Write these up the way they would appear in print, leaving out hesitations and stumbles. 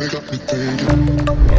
All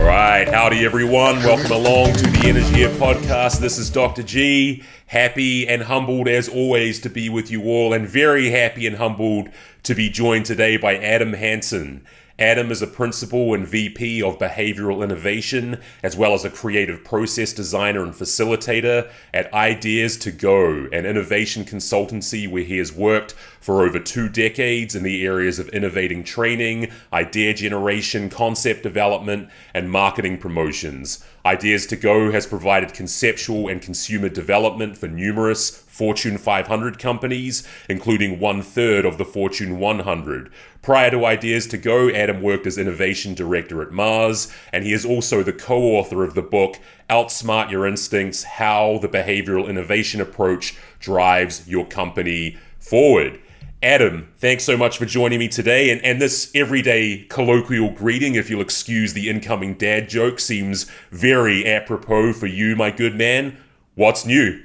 right, howdy everyone. Welcome along to the Energeia podcast. This is Dr. G. Happy and humbled as always to be with you all, and very happy and humbled to be joined today by Adam Hansen. Adam is a principal and VP of behavioural innovation, as well as a creative process designer and facilitator at Ideas to Go, an innovation consultancy where he has worked for over 2 decades in the areas of innovating training, idea generation, concept development, and marketing promotions. Ideas to Go has provided conceptual and consumer development for numerous Fortune 500 companies, including 1/3 of the Fortune 100. Prior to Ideas to Go, Adam worked as innovation director at Mars, and he is also the co-author of the book Outsmart Your Instincts: How the Behavioral Innovation Approach Drives Your Company Forward. Adam, thanks so much for joining me today, and this everyday colloquial greeting, if you'll excuse the incoming dad joke, seems very apropos for you, my good man. What's new?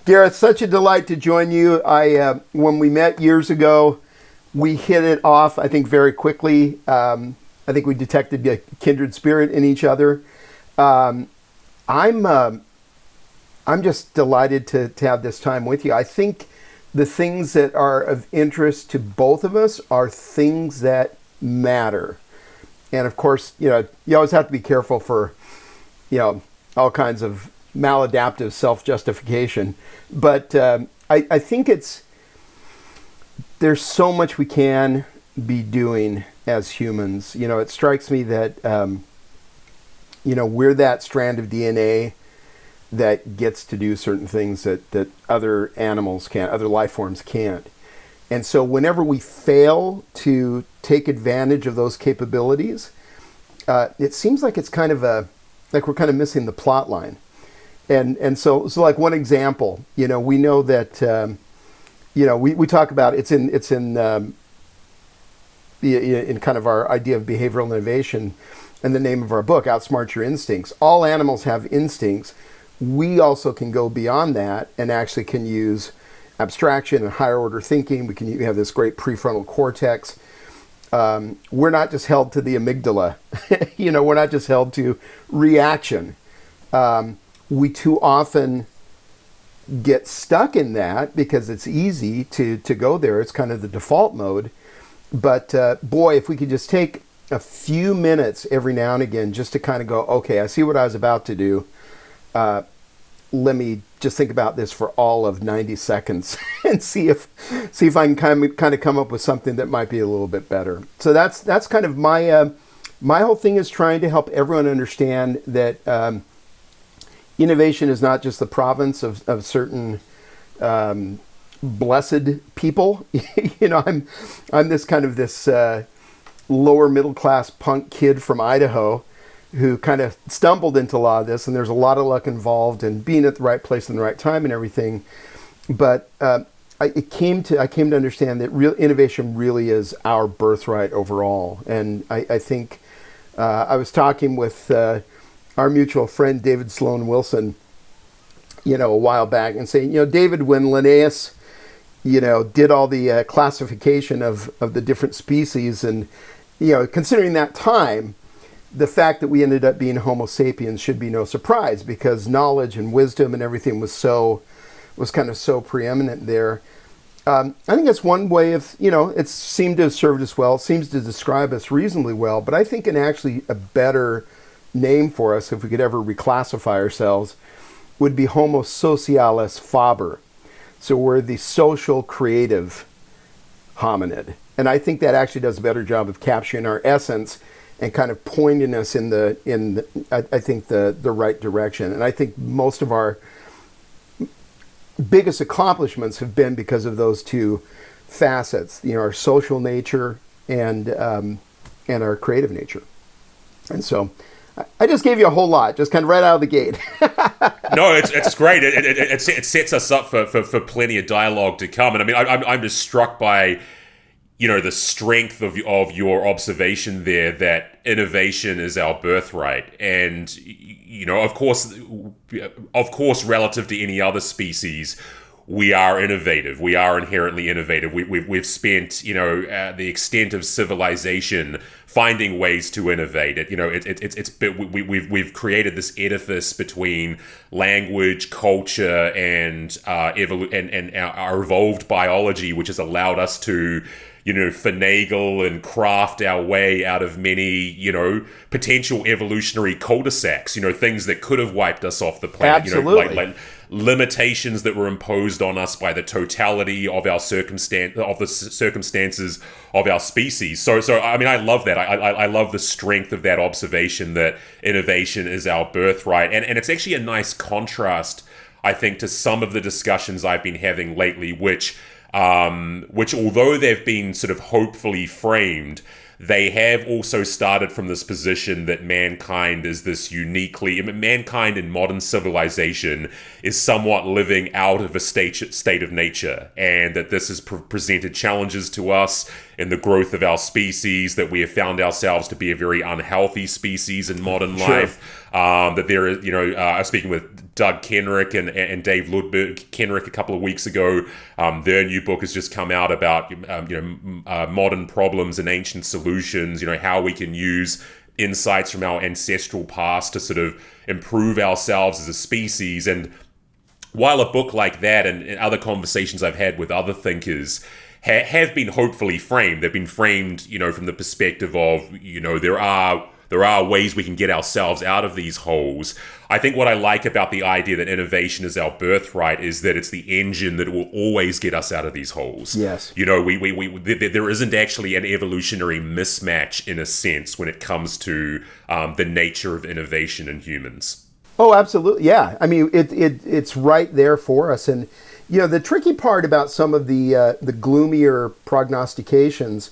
Gareth, such a delight to join you. When we met years ago, we hit it off, I think, very quickly. I think we detected a kindred spirit in each other. I'm just delighted to have this time with you. I think the things that are of interest to both of us are things that matter. And of course, you always have to be careful for, all kinds of maladaptive self-justification. But I think there's so much we can be doing as humans. It strikes me that, we're that strand of DNA that gets to do certain things that other animals can't, other life forms can't. And so whenever we fail to take advantage of those capabilities, it seems like it's kind of like we're kind of missing the plot line. And so like one example, we know that, we talk about it's in kind of our idea of behavioral innovation and the name of our book, Outsmart Your Instincts. All animals have instincts. We also can go beyond that and actually can use abstraction and higher order thinking. We have this great prefrontal cortex. We're not just held to the amygdala. We're not just held to reaction. We too often get stuck in that because it's easy to go there. It's kind of the default mode. But boy, if we could just take a few minutes every now and again just to kind of go, okay, I see what I was about to do. Let me just think about this for all of 90 seconds and see if I can kind of come up with something that might be a little bit better. So that's kind of my whole thing is trying to help everyone understand that innovation is not just the province of certain blessed people. I'm this kind of this lower middle class punk kid from Idaho who kind of stumbled into a lot of this, and there's a lot of luck involved in being at the right place in the right time and everything. But I came to understand that real innovation really is our birthright overall. And I think I was talking with our mutual friend David Sloan Wilson, a while back, and saying, David, when Linnaeus, did all the classification of the different species, and considering that time, the fact that we ended up being Homo sapiens should be no surprise, because knowledge and wisdom and everything was kind of so preeminent there. I think that's one way of, it seemed to have served us well, seems to describe us reasonably well, but I think actually a better name for us, if we could ever reclassify ourselves, would be Homo socialis faber. So we're the social creative hominid. And I think that actually does a better job of capturing our essence and kind of pointing us in the right direction. And I think most of our biggest accomplishments have been because of those two facets, our social nature and our creative nature. And so I just gave you a whole lot, just kind of right out of the gate. No, it's great. It sets us up for plenty of dialogue to come. And I mean, I'm just struck by, the strength of your observation there that innovation is our birthright. And, of course, relative to any other species, we are innovative. We are inherently innovative. We've spent, the extent of civilization finding ways to innovate. We've created this edifice between language, culture, and our evolved biology, which has allowed us to finagle and craft our way out of many, potential evolutionary cul-de-sacs, things that could have wiped us off the planet. Absolutely. Like limitations that were imposed on us by the totality of our circumstances of our species. So I mean, I love that. I love the strength of that observation that innovation is our birthright. And it's actually a nice contrast, I think, to some of the discussions I've been having lately, which although they've been sort of hopefully framed, they have also started from this position that mankind is mankind in modern civilization is somewhat living out of a state of nature, and that this has presented challenges to us in the growth of our species, that we have found ourselves to be a very unhealthy species in modern life. That there is, I was speaking with Doug Kenrick and Dave Ludberg Kenrick a couple of weeks ago. Their new book has just come out about modern problems and ancient solutions. How we can use insights from our ancestral past to sort of improve ourselves as a species. And while a book like that and other conversations I've had with other thinkers have been hopefully framed, they've been framed, from the perspective of, there are ways we can get ourselves out of these holes. I think what I like about the idea that innovation is our birthright is that it's the engine that will always get us out of these holes. Yes. There isn't actually an evolutionary mismatch in a sense when it comes to the nature of innovation in humans. Oh, absolutely. Yeah. I mean, it's right there for us. And, the tricky part about some of the gloomier prognostications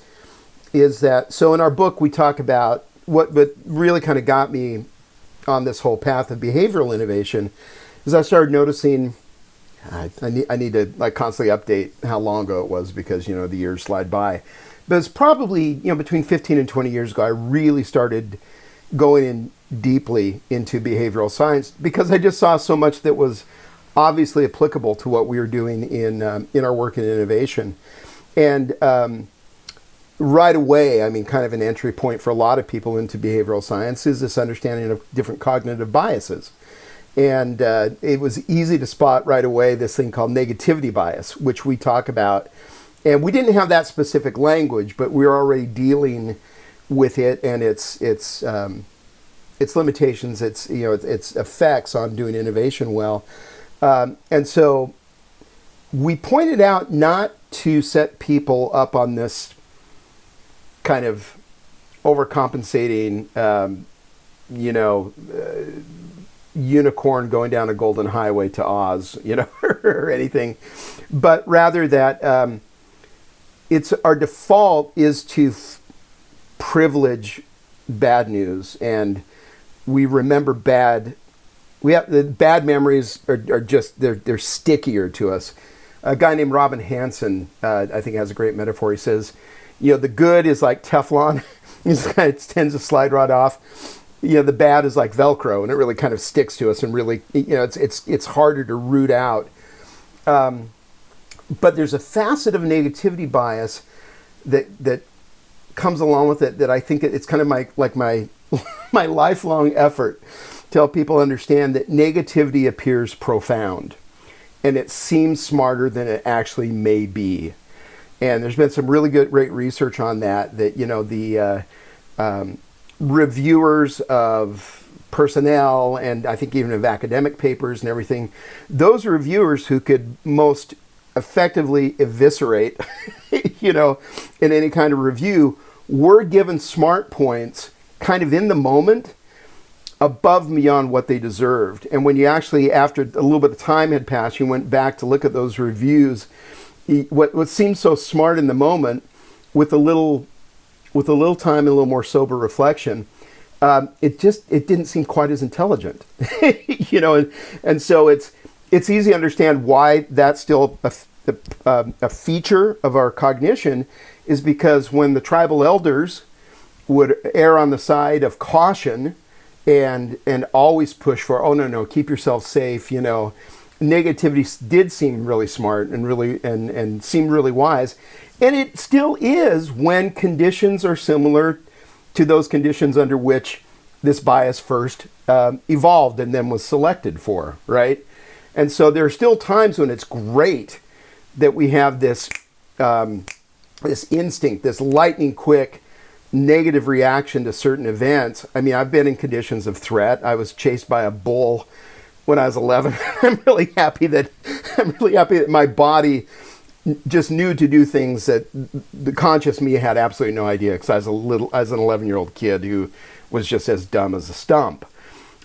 is that, so in our book, we talk about what really kind of got me on this whole path of behavioral innovation is I started noticing, I need to constantly update how long ago it was because, the years slide by. But it's probably, between 15 and 20 years ago, I really started going in deeply into behavioral science because I just saw so much that was obviously applicable to what we were doing in our work in innovation. And right away, I mean, kind of an entry point for a lot of people into behavioral science is this understanding of different cognitive biases. And it was easy to spot right away this thing called negativity bias, which we talk about. And we didn't have that specific language, but we were already dealing with it and its limitations, its effects on doing innovation well. And so we pointed out not to set people up on this kind of overcompensating, unicorn going down a golden highway to Oz, or anything, but rather that it's our default is to privilege bad news, and we remember bad. The bad memories are just they're stickier to us. A guy named Adam Hansen, I think, has a great metaphor. He says, the good is like Teflon; it tends to slide right off. The bad is like Velcro, and it really kind of sticks to us, and really, it's harder to root out. But there's a facet of negativity bias that comes along with it that I think it's kind of my my lifelong effort to help people understand that negativity appears profound, and it seems smarter than it actually may be. And there's been some really great research on that. That the reviewers of personnel and I think even of academic papers and everything, those reviewers who could most effectively eviscerate, in any kind of review, were given smart points kind of in the moment above and beyond what they deserved. And when you actually, after a little bit of time had passed, you went back to look at those reviews, what seemed so smart in the moment, with a little time and a little more sober reflection, it didn't seem quite as intelligent, and so it's easy to understand why that's still a feature of our cognition, is because when the tribal elders would err on the side of caution and always push for, oh no, keep yourself safe, negativity did seem really smart and really and seemed really wise, and it still is when conditions are similar to those conditions under which this bias first evolved and then was selected for, right? And so there are still times when it's great that we have this this instinct, this lightning quick negative reaction to certain events. I mean, I've been in conditions of threat. I was chased by a bull when I was 11. I'm really happy that my body just knew to do things that the conscious me had absolutely no idea, because I was an 11-year-old kid who was just as dumb as a stump.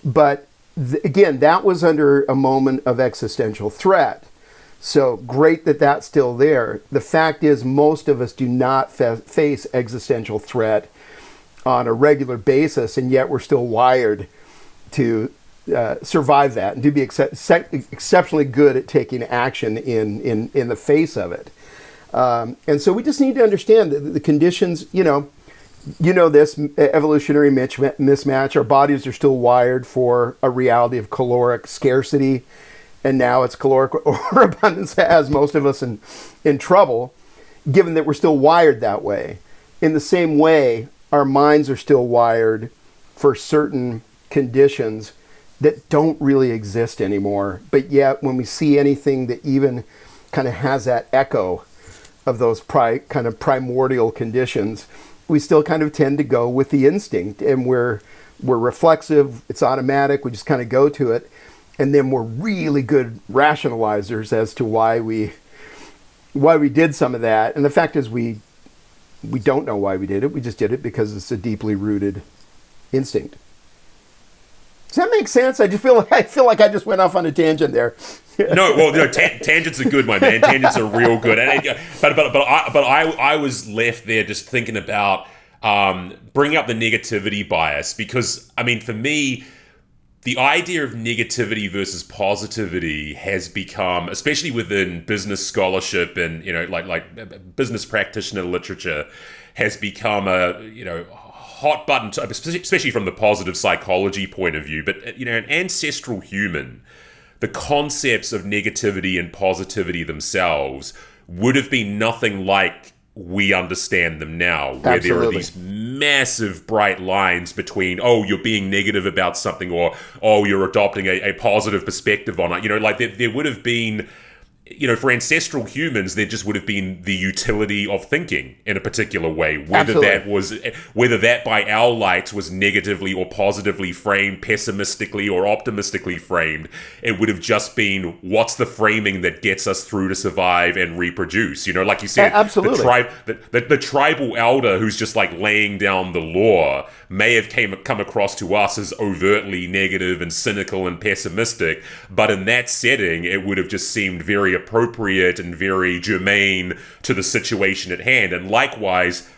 But again, that was under a moment of existential threat. So great that that's still there. The fact is, most of us do not face existential threat on a regular basis, and yet we're still wired to survive that and to be exceptionally good at taking action in the face of it. And so we just need to understand that the conditions, this evolutionary mismatch. Our bodies are still wired for a reality of caloric scarcity, and now it's caloric overabundance has most of us in trouble, given that we're still wired that way. In the same way, our minds are still wired for certain conditions that don't really exist anymore. But yet, when we see anything that even kind of has that echo of those kind of primordial conditions, we still kind of tend to go with the instinct, and we're reflexive. It's automatic. We just kind of go to it. And then we're really good rationalizers as to why we did some of that. And the fact is, we don't know why we did it. We just did it because it's a deeply rooted instinct. Does that make sense? I feel like I just went off on a tangent there. Tangents are good, my man. Tangents are real good. But I was left there just thinking about bringing up the negativity bias, because I mean, for me, the idea of negativity versus positivity has become, especially within business scholarship and like business practitioner literature, has become a hot button, especially from the positive psychology point of view. But an ancestral human, the concepts of negativity and positivity themselves would have been nothing like we understand them now, where Absolutely. There are these massive bright lines between, oh, you're being negative about something, or, oh, you're adopting a positive perspective on it. Like there would have been, for ancestral humans, there just would have been the utility of thinking in a particular way, whether that by our lights was negatively or positively framed, pessimistically or optimistically framed. It would have just been, what's the framing that gets us through to survive and reproduce? Like you said, absolutely. The tribal elder who's just like laying down the law may have come across to us as overtly negative and cynical and pessimistic, but in that setting, it would have just seemed very appropriate and very germane to the situation at hand. And likewise,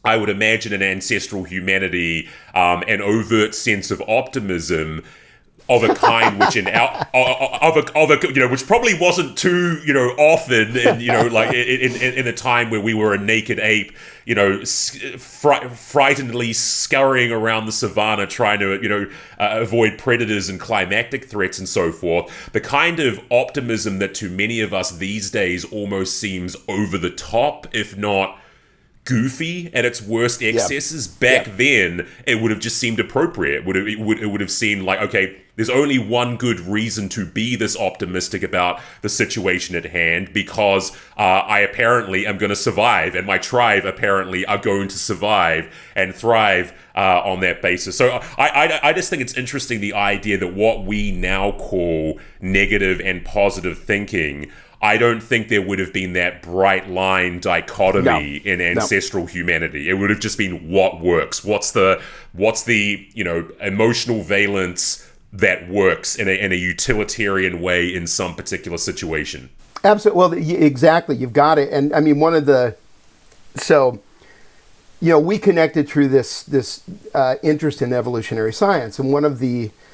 I would imagine in ancestral humanity, an overt sense of optimism of a kind which which probably wasn't too often in a time where we were a naked ape, frightenedly scurrying around the savannah trying to avoid predators and climactic threats and so forth. The kind of optimism that to many of us these days almost seems over the top, if not goofy at its worst excesses. Back then, it would have just seemed appropriate. It would have seemed like, okay, there's only one good reason to be this optimistic about the situation at hand, because I apparently am going to survive, and my tribe apparently are going to survive and thrive on that basis. So I just think it's interesting, the idea that what we now call negative and positive thinking, I don't think there would have been that bright line dichotomy in ancestral humanity. It would have just been what works. What's the emotional valence that works in a utilitarian way in some particular situation. Absolutely. Well, exactly. You've got it. And I mean, we connected through this interest in evolutionary science, and one of my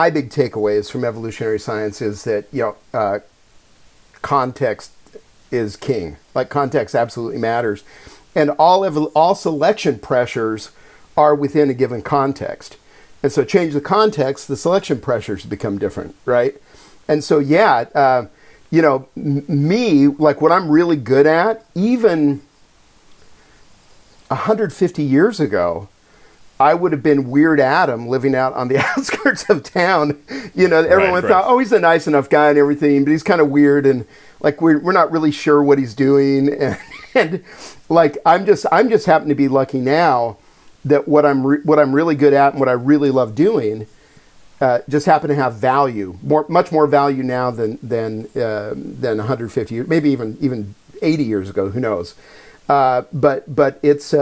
big takeaways from evolutionary science is that context is king. Like, context absolutely matters, and all selection pressures are within a given context. And so change the context, the selection pressures become different, right? And so, me, like what I'm really good at, even 150 years ago, I would have been Weird Adam living out on the outskirts of town. Everyone thought, oh, he's a nice enough guy and everything, but he's kind of weird, and like we're not really sure what he's doing. And like I'm just happen to be lucky now that what I'm really good at and what I really love doing just happen to have value, much more value now than 150 years, maybe even 80 years ago. Who knows? But it's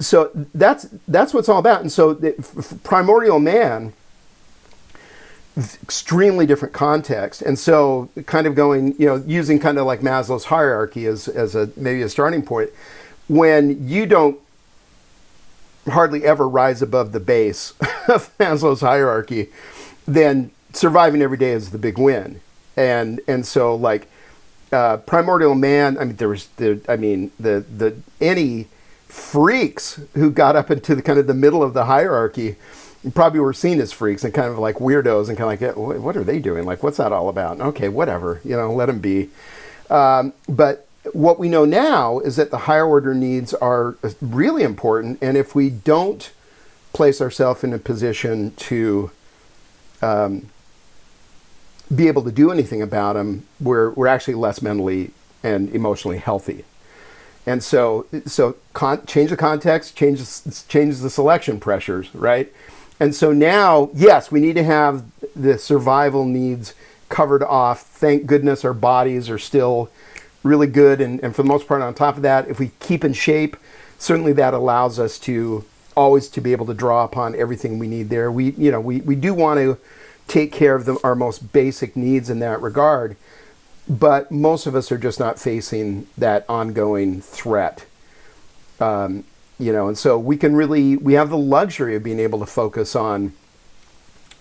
so that's what it's all about. And so primordial man, extremely different context. And so kind of going, using kind of like Maslow's hierarchy as maybe a starting point, when you don't hardly ever rise above the base of Maslow's hierarchy, then surviving every day is the big win. And so like primordial man, I mean, any freaks who got up into the kind of the middle of the hierarchy probably were seen as freaks and kind of like weirdos and kind of like, what are they doing? Like, what's that all about? Okay, whatever, let them be. But what we know now is that the higher order needs are really important. And if we don't place ourselves in a position to be able to do anything about them, we're actually less mentally and emotionally healthy. And so change the context, changes the selection pressures, right? And so now, yes, we need to have the survival needs covered off. Thank goodness our bodies are still really good, and for the most part on top of that, if we keep in shape, certainly that allows us to always to be able to draw upon everything we need there. We do want to take care of our most basic needs in that regard. But most of us are just not facing that ongoing threat, and so we have the luxury of being able to focus on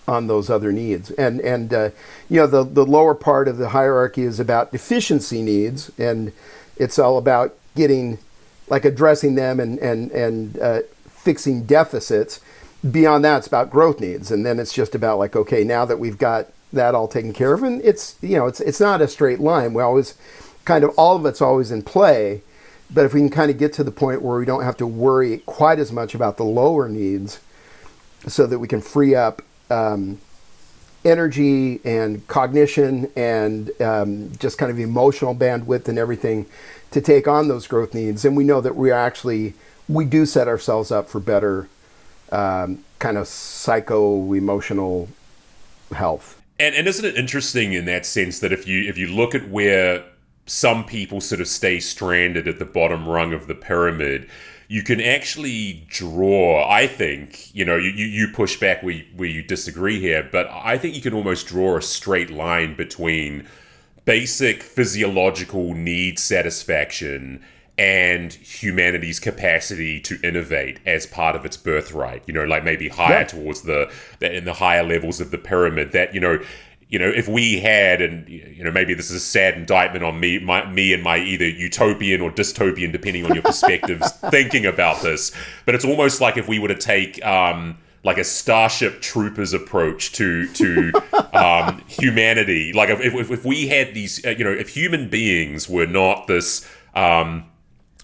those other needs, and the lower part of the hierarchy is about deficiency needs, and it's all about addressing them and fixing deficits. Beyond that, it's about growth needs, and then it's just about like, okay, now that we've got that all taken care of, and it's not a straight line. We always kind of, all of it's always in play, but if we can kind of get to the point where we don't have to worry quite as much about the lower needs, so that we can free up energy and cognition and just kind of emotional bandwidth and everything to take on those growth needs, and we know that we do set ourselves up for better kind of psycho-emotional health. And isn't it interesting in that sense that if you look at where some people sort of stay stranded at the bottom rung of the pyramid, you can actually draw, I think, you push back where you disagree here, but I think you can almost draw a straight line between basic physiological need satisfaction and humanity's capacity to innovate as part of its birthright, like maybe higher towards in the higher levels of the pyramid, that, if we had, and, maybe this is a sad indictment on me and my either utopian or dystopian, depending on your perspectives, thinking about this, but it's almost like if we were to take, like a Starship Troopers approach to humanity, like if we had these, if human beings were not this,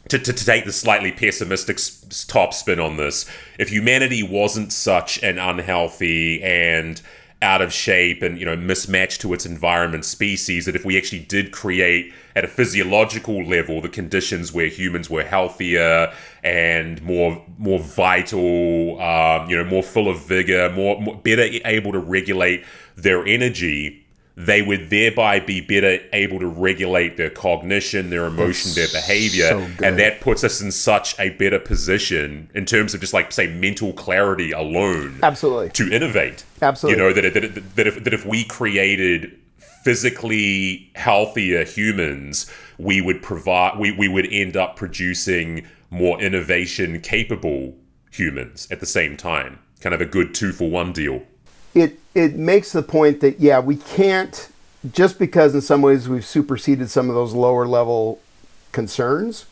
to take the slightly pessimistic top spin on this, if humanity wasn't such an unhealthy and out of shape and mismatched to its environment species, that if we actually did create at a physiological level the conditions where humans were healthier and more vital, more full of vigor, more better able to regulate their energy, they would thereby be better able to regulate their cognition, their emotion, their behavior. So and that puts us in such a better position in terms of just like, say, mental clarity alone. Absolutely. To innovate. Absolutely. That if we created physically healthier humans, we would end up producing more innovation capable humans at the same time. Kind of a good 2-for-1 deal. It makes the point that, we can't, just because in some ways we've superseded some of those lower level concerns,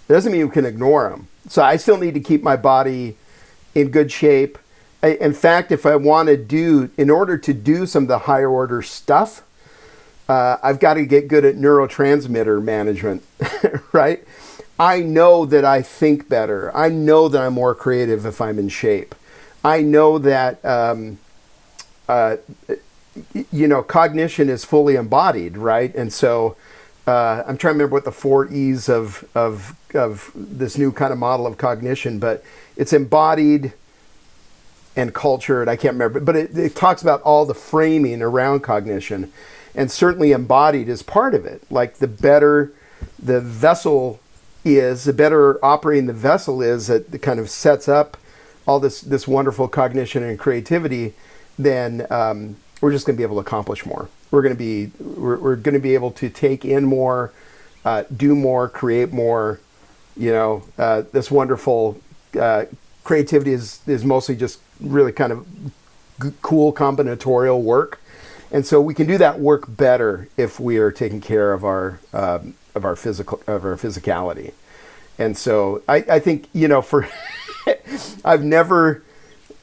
it doesn't mean we can ignore them. So I still need to keep my body in good shape In fact, if I want to in order to do some of the higher order stuff, I've got to get good at neurotransmitter management, right? I know that I think better. I know that I'm more creative if I'm in shape. I know that, cognition is fully embodied, right? And so I'm trying to remember what the 4 E's of this new kind of model of cognition, but it's embodied and cultured. I can't remember, but it talks about all the framing around cognition. And certainly embodied is part of it. Like the better the vessel is, the better operating the vessel is, that kind of sets up all this wonderful cognition and creativity, then we're just going to be able to accomplish more. We're going to be able to take in more, do more, create more. This wonderful creativity is mostly just really kind of cool combinatorial work. And so we can do that work better if we are taking care of our physicality. And so I think for I've never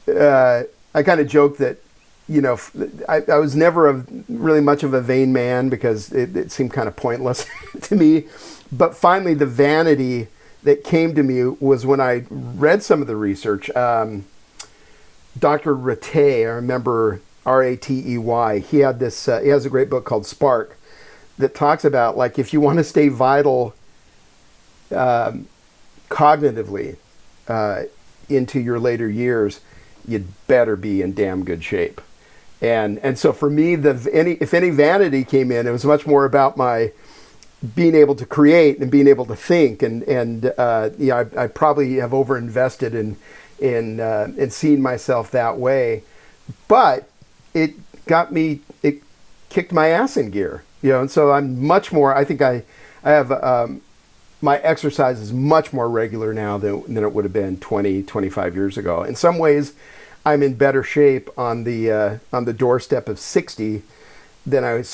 I kind of joke that I was never really much of a vain man because it seemed kind of pointless to me. But finally, the vanity that came to me was when I read some of the research. Dr. Ratey, I remember. Ratey. He had this. He has a great book called Spark that talks about, like, if you want to stay vital cognitively into your later years, you'd better be in damn good shape. And so for me, if any vanity came in, it was much more about my being able to create and being able to think. I probably have overinvested in seeing myself that way, but it kicked my ass in gear, and so I'm much more, I think I have, my exercise is much more regular now than it would have been 20, 25 years ago. In some ways, I'm in better shape on the doorstep of 60 than I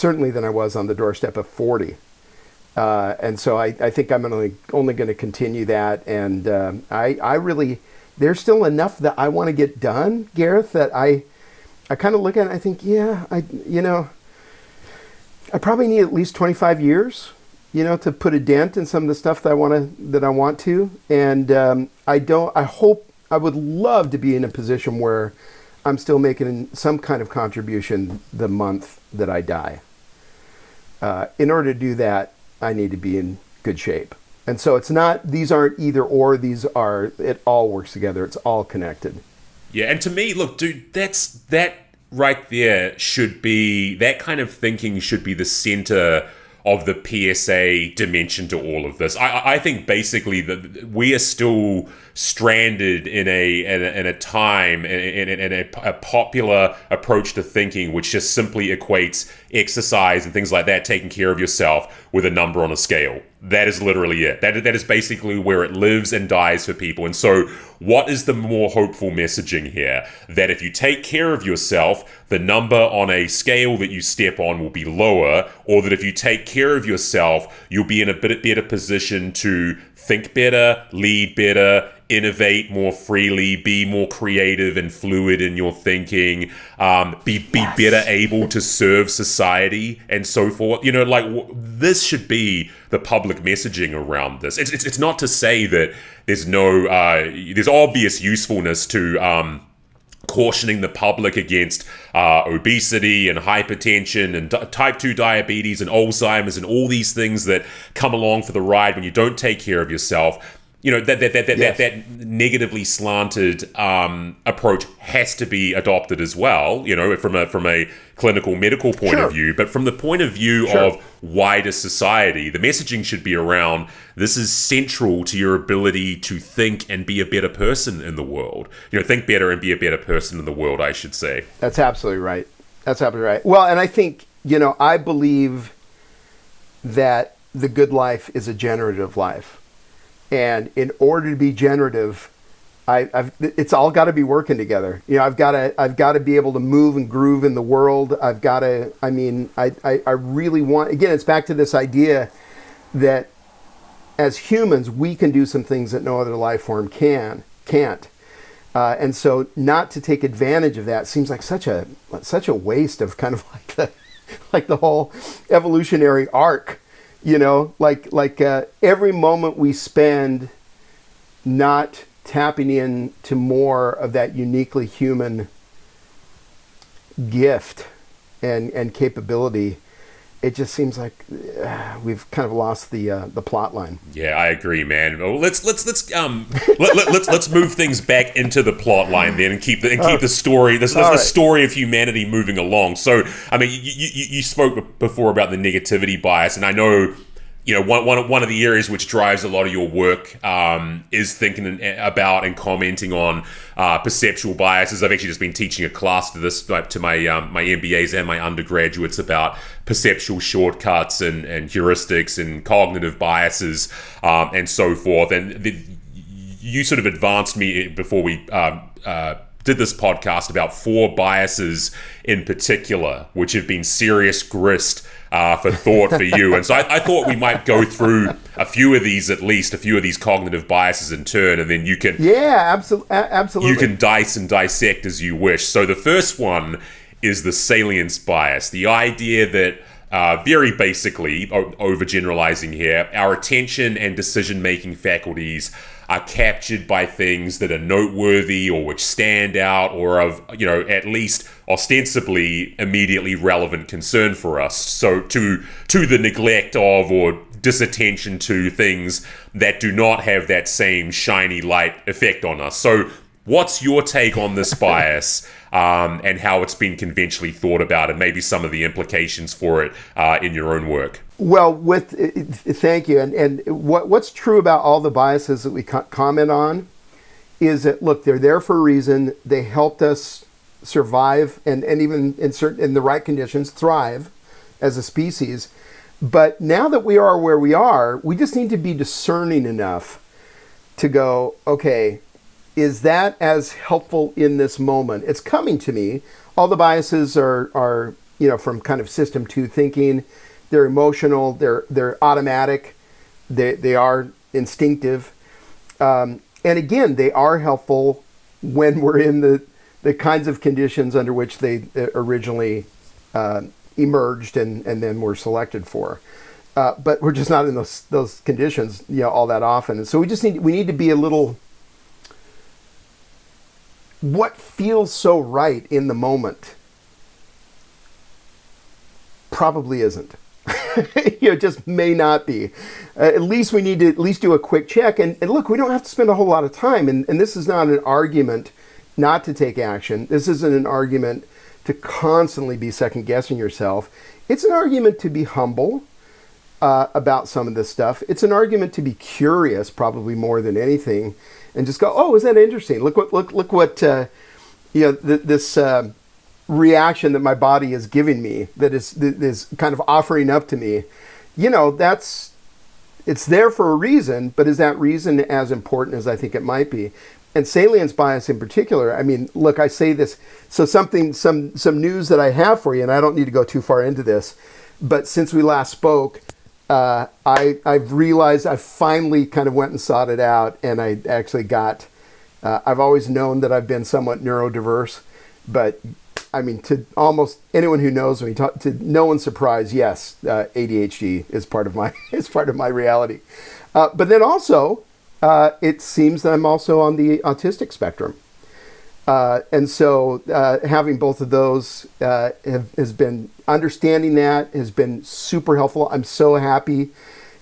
was on the doorstep of 40. And so I think I'm only going to continue that. And I really, there's still enough that I want to get done, Gareth, that I kind of look at it and I think, I probably need at least 25 years, to put a dent in some of the stuff that I want to. And I would love to be in a position where I'm still making some kind of contribution the month that I die. In order to do that, I need to be in good shape. And so these aren't either or, it all works together. It's all connected. Yeah, and to me, look, dude, that right there should be, that kind of thinking should be the center of the PSA dimension to all of this. I think basically that we are still stranded in a time in a popular approach to thinking, which just simply equates exercise and things like that, taking care of yourself, with a number on a scale. That is literally it. That is basically where it lives and dies for people. And so what is the more hopeful messaging here? That if you take care of yourself, the number on a scale that you step on will be lower, or that if you take care of yourself, you'll be in a bit better position to think better, lead better, innovate more freely, be more creative and fluid in your thinking, be better able to serve society and so forth. This should be the public messaging around this. It's not to say that there's there's obvious usefulness to cautioning the public against obesity and hypertension and type 2 diabetes and Alzheimer's and all these things that come along for the ride when you don't take care of yourself. That negatively slanted approach has to be adopted as well, from a clinical medical point of view. But from the point of view of wider society, the messaging should be around, this is central to your ability to think and be a better person in the world. Think better and be a better person in the world, I should say. That's absolutely right. Well, and I think, I believe that the good life is a generative life. And in order to be generative, it's all got to be working together. I've got to be able to move and groove in the world. I really want, again, it's back to this idea that as humans, we can do some things that no other life form can't. And so not to take advantage of that seems like such a waste of kind of like the whole evolutionary arc, every moment we spend not tapping into more of that uniquely human gift and capability, it just seems like we've kind of lost the plot line. Yeah, I agree, man. Well, let's move things back into the plot line then, and keep the story, the story of humanity moving along. So, I mean, you spoke before about the negativity bias, and I know, one of the areas which drives a lot of your work is thinking about and commenting on perceptual biases. I've actually just been teaching a class to my MBAs and my undergraduates about perceptual shortcuts and heuristics and cognitive biases and so forth. And you sort of advanced me before we did this podcast about 4 biases in particular, which have been serious grist for thought for you. And so I thought we might go through a few of these cognitive biases in turn, and then you can... Yeah, absolutely. You can dice and dissect as you wish. So the first one is the salience bias, the idea that very basically, overgeneralizing here, our attention and decision-making faculties are captured by things that are noteworthy or which stand out or of, at least ostensibly immediately relevant concern for us. So to the neglect of or disattention to things that do not have that same shiny light effect on us. So what's your take on this bias and how it's been conventionally thought about, and maybe some of the implications for it in your own work? Well, thank you. And what's true about all the biases that we comment on is that, look, they're there for a reason. They helped us survive and even in the right conditions thrive as a species. But now that we are where we are, we just need to be discerning enough to go, okay, is that as helpful in this moment? It's coming to me. All the biases are from kind of system 2 thinking. They're emotional. They're automatic. They are instinctive. And again, they are helpful when we're in the kinds of conditions under which they originally emerged and then were selected for. But we're just not in those conditions all that often. And so we need to be a little... What feels so right in the moment probably isn't. It just may not be. At least we need to do a quick check. And look, we don't have to spend a whole lot of time. And this is not an argument not to take action. This isn't an argument to constantly be second-guessing yourself. It's an argument to be humble about some of this stuff. It's an argument to be curious, probably more than anything, and just go, oh, isn't that interesting? Look what this reaction that my body is giving me, that is kind of offering up to me. It's there for a reason, but is that reason as important as I think it might be? And salience bias in particular, I mean, look, I say this, so some news that I have for you, and I don't need to go too far into this, but since we last spoke, I've realized I finally kind of went and sought it out, and I actually got, I've always known that I've been somewhat neurodiverse, but I mean, to almost anyone who knows me, to no one's surprise, yes, ADHD is part of my reality. But then also, it seems that I'm also on the autistic spectrum. And so having both of those has been, understanding that has been super helpful. I'm so happy,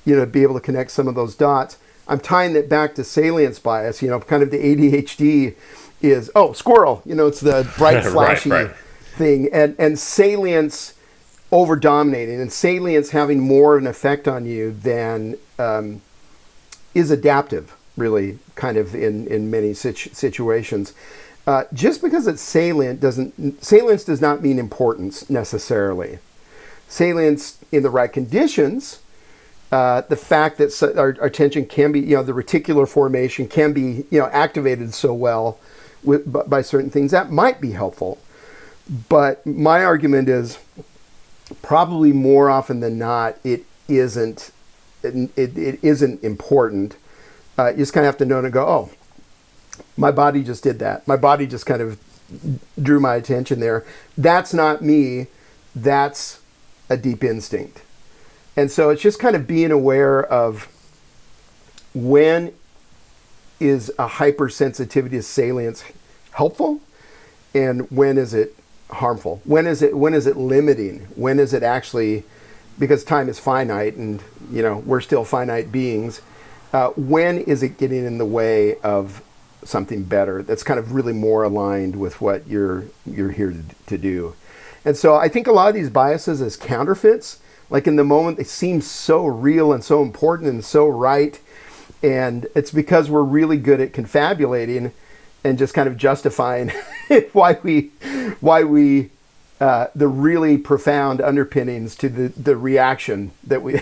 to be able to connect some of those dots. I'm tying it back to salience bias, kind of the ADHD is, oh, squirrel, it's the bright, flashy thing. And salience over dominating, and salience having more of an effect on you than is adaptive, really, kind of in many situations. Just because it's salience does not mean importance necessarily. Salience in the right conditions, the fact that our attention can be, the reticular formation can be, activated so well by certain things, that might be helpful. But my argument is probably more often than not, it isn't important. You just kind of have to know to go, oh, My body just did that. My body just kind of drew my attention there. That's not me. That's a deep instinct. And so it's just kind of being aware of when is a hypersensitivity to salience helpful and when is it harmful? When is it limiting? When is it actually, because time is finite and we're still finite beings, when is it getting in the way of something better that's kind of really more aligned with what you're here to do? And so I think a lot of these biases as counterfeits, like in the moment they seem so real and so important and so right, and it's because we're really good at confabulating and just kind of justifying why we the really profound underpinnings to the reaction that we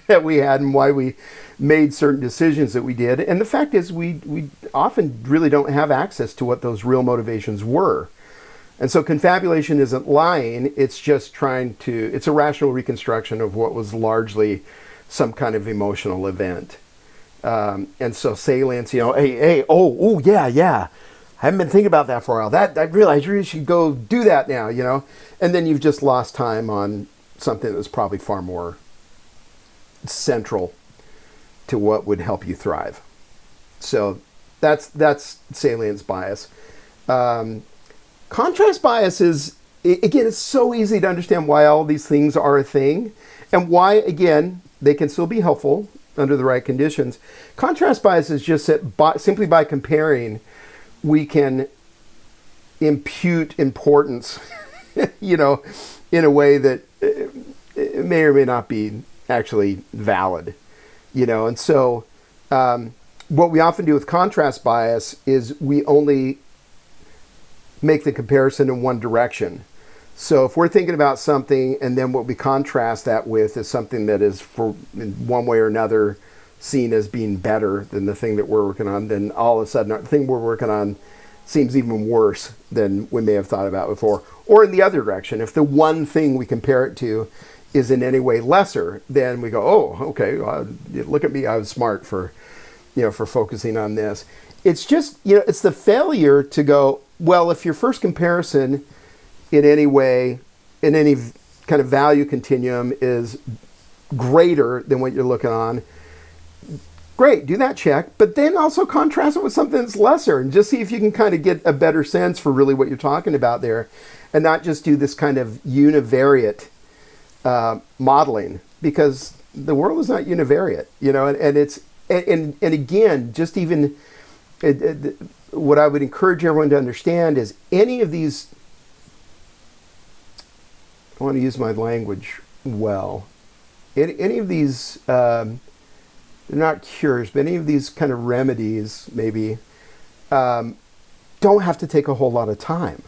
that we had and why we made certain decisions that we did. And the fact is we often really don't have access to what those real motivations were. And so confabulation isn't lying, it's just it's a rational reconstruction of what was largely some kind of emotional event. And so salience, hey, yeah. I haven't been thinking about that for a while. I realized you should go do that now, And then you've just lost time on something that was probably far more central to what would help you thrive. So that's salience bias. Contrast bias is, again, it's so easy to understand why all these things are a thing and why, again, they can still be helpful under the right conditions. Contrast bias is just that simply by comparing, we can impute importance, in a way that it may or may not be actually valid, And so what we often do with contrast bias is we only make the comparison in one direction. So if we're thinking about something and then what we contrast that with is something that is in one way or another seen as being better than the thing that we're working on, then all of a sudden the thing we're working on seems even worse than we may have thought about before. Or in the other direction, if the one thing we compare it to is in any way lesser, then we go, oh, okay, look at me, I was smart for focusing on this. It's just, it's the failure to go, well, if your first comparison in any way, in any kind of value continuum is greater than what you're looking on, great, do that check, but then also contrast it with something that's lesser and just see if you can kind of get a better sense for really what you're talking about there and not just do this kind of univariate modeling, because the world is not univariate, and it's, and again, just even what I would encourage everyone to understand is any of these, I want to use my language well, any of these, they're not cures, but any of these kind of remedies maybe don't have to take a whole lot of time.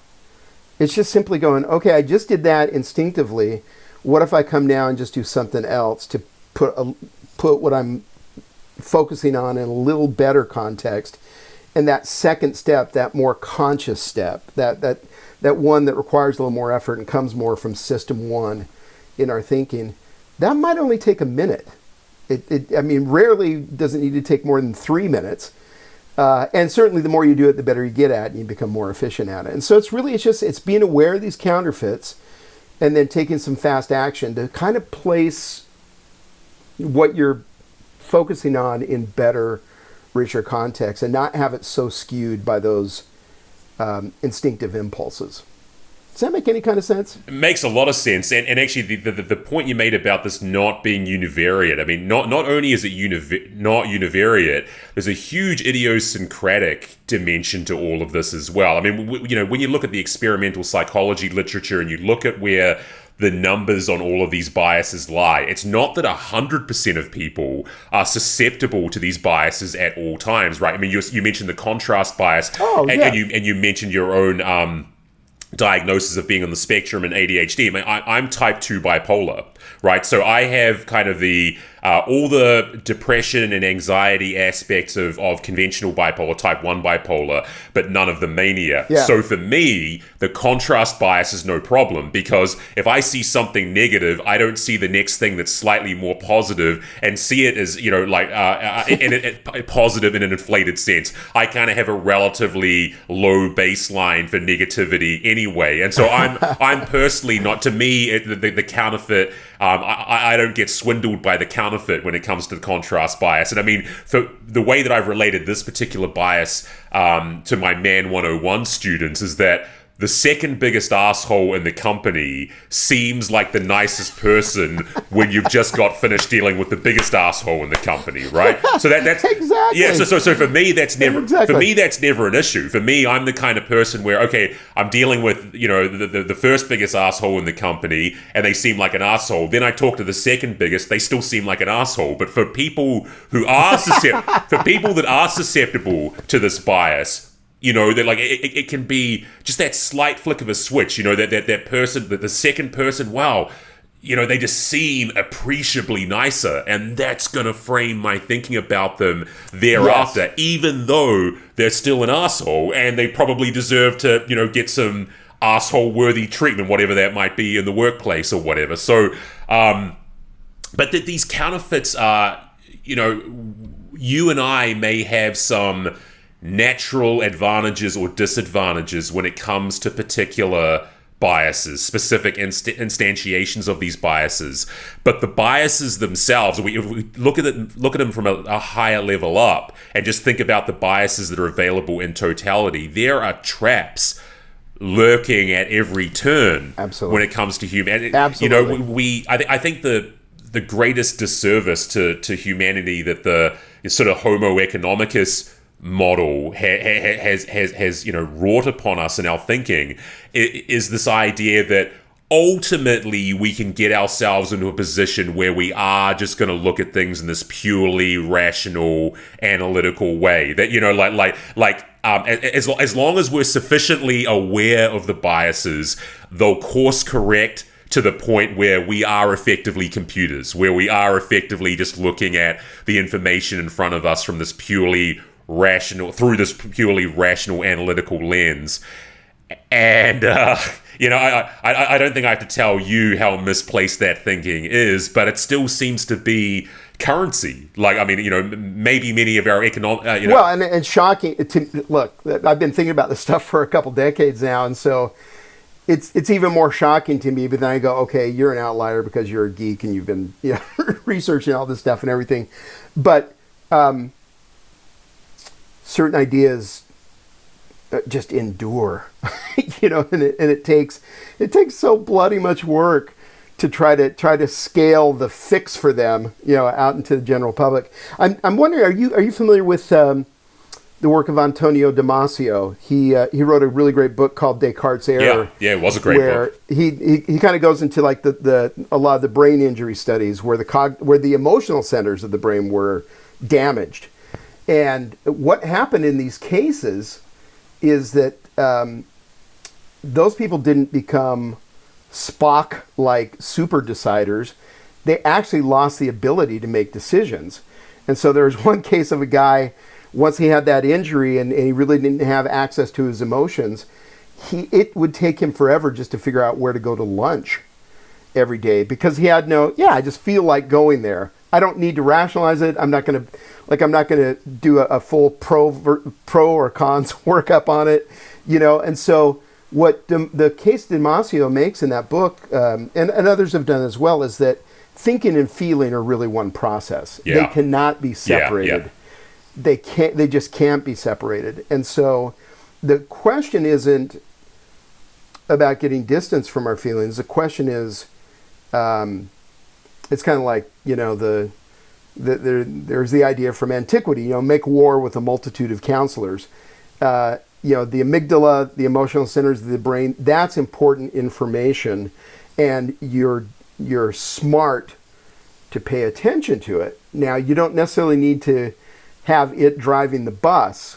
It's just simply going, okay, I just did that instinctively. What if I come now and just do something else to put what I'm focusing on in a little better context? And that second step, that more conscious step, that one that requires a little more effort and comes more from system one in our thinking, that might only take a minute. Rarely does it need to take more than 3 minutes. And certainly the more you do it, the better you get at it and you become more efficient at it. And so it's being aware of these counterfeits and then taking some fast action to kind of place what you're focusing on in better, richer context and not have it so skewed by those instinctive impulses. Does that make any kind of sense? It makes a lot of sense. And actually, the point you made about this not being univariate, I mean, not only is it not univariate, there's a huge idiosyncratic dimension to all of this as well. I mean, when you look at the experimental psychology literature and you look at where the numbers on all of these biases lie, it's not that 100% of people are susceptible to these biases at all times, right? I mean, you mentioned the contrast bias, and you mentioned your own diagnosis of being on the spectrum and ADHD. I mean, I'm type 2 bipolar, right? So I have kind of the all the depression and anxiety aspects of conventional bipolar, type 1 bipolar, but none of the mania. Yeah. So for me, the contrast bias is no problem, because if I see something negative, I don't see the next thing that's slightly more positive and see it as, positive in an inflated sense. I kind of have a relatively low baseline for negativity anyway. And so I'm personally not, to me, the counterfeit, I don't get swindled by the counterfeit when it comes to the contrast bias. And I mean, for the way that I've related this particular bias to my Man 101 students is that the second biggest asshole in the company seems like the nicest person when you've just got finished dealing with the biggest asshole in the company, right? So that's exactly. Yeah. So for me, that's never Exactly. for me that's never an issue. For me, I'm the kind of person where, okay, I'm dealing with the first biggest asshole in the company, and they seem like an asshole. Then I talk to the second biggest, they still seem like an asshole. But for people who are for people that are susceptible to this bias, that like it can be just that slight flick of a switch, that person, that the second person, wow, they just seem appreciably nicer, and that's going to frame my thinking about them thereafter, yes, even though they're still an asshole and they probably deserve to, get some asshole-worthy treatment, whatever that might be in the workplace or whatever. So, but these counterfeits are, you and I may have some natural advantages or disadvantages when it comes to particular biases, specific instantiations of these biases. But the biases themselves, if we look at them from a higher level up and just think about the biases that are available in totality, there are traps lurking at every turn. Absolutely. When it comes to humanity. Absolutely. I think the greatest disservice to humanity that the sort of Homo economicus model has wrought upon us in our thinking is this idea that ultimately we can get ourselves into a position where we are just going to look at things in this purely rational, analytical way. That as long as we're sufficiently aware of the biases, they'll course correct to the point where we are effectively computers, where we are effectively just looking at the information in front of us from this purely rational analytical lens. And I don't think I have to tell you how misplaced that thinking is, but it still seems to be currency. Maybe many of our economic well, and shocking look, I've been thinking about this stuff for a couple decades now, and so it's even more shocking to me. But then I go, okay, you're an outlier because you're a geek and you've been researching all this stuff and everything, but certain ideas just endure, and it takes so bloody much work to try to scale the fix for them, out into the general public. I'm wondering, are you familiar with the work of Antonio Damasio? He wrote a really great book called Descartes' Error. Yeah, it was a great book. Where he kind of goes into like a lot of the brain injury studies where the emotional centers of the brain were damaged. And what happened in these cases is that those people didn't become Spock-like super deciders. They actually lost the ability to make decisions. And so there was one case of a guy, once he had that injury and he really didn't have access to his emotions, it would take him forever just to figure out where to go to lunch every day because he had I just feel like going there. I don't need to rationalize it. I'm not going to do a full pro or cons workup on it, And so what the case Damasio makes in that book, and others have done as well, is that thinking and feeling are really one process. Yeah. They cannot be separated. Yeah. They just can't be separated. And so the question isn't about getting distance from our feelings. The question is, it's kind of like, there's the idea from antiquity, make war with a multitude of counselors. The amygdala, the emotional centers of the brain, that's important information, and you're smart to pay attention to it. Now, you don't necessarily need to have it driving the bus.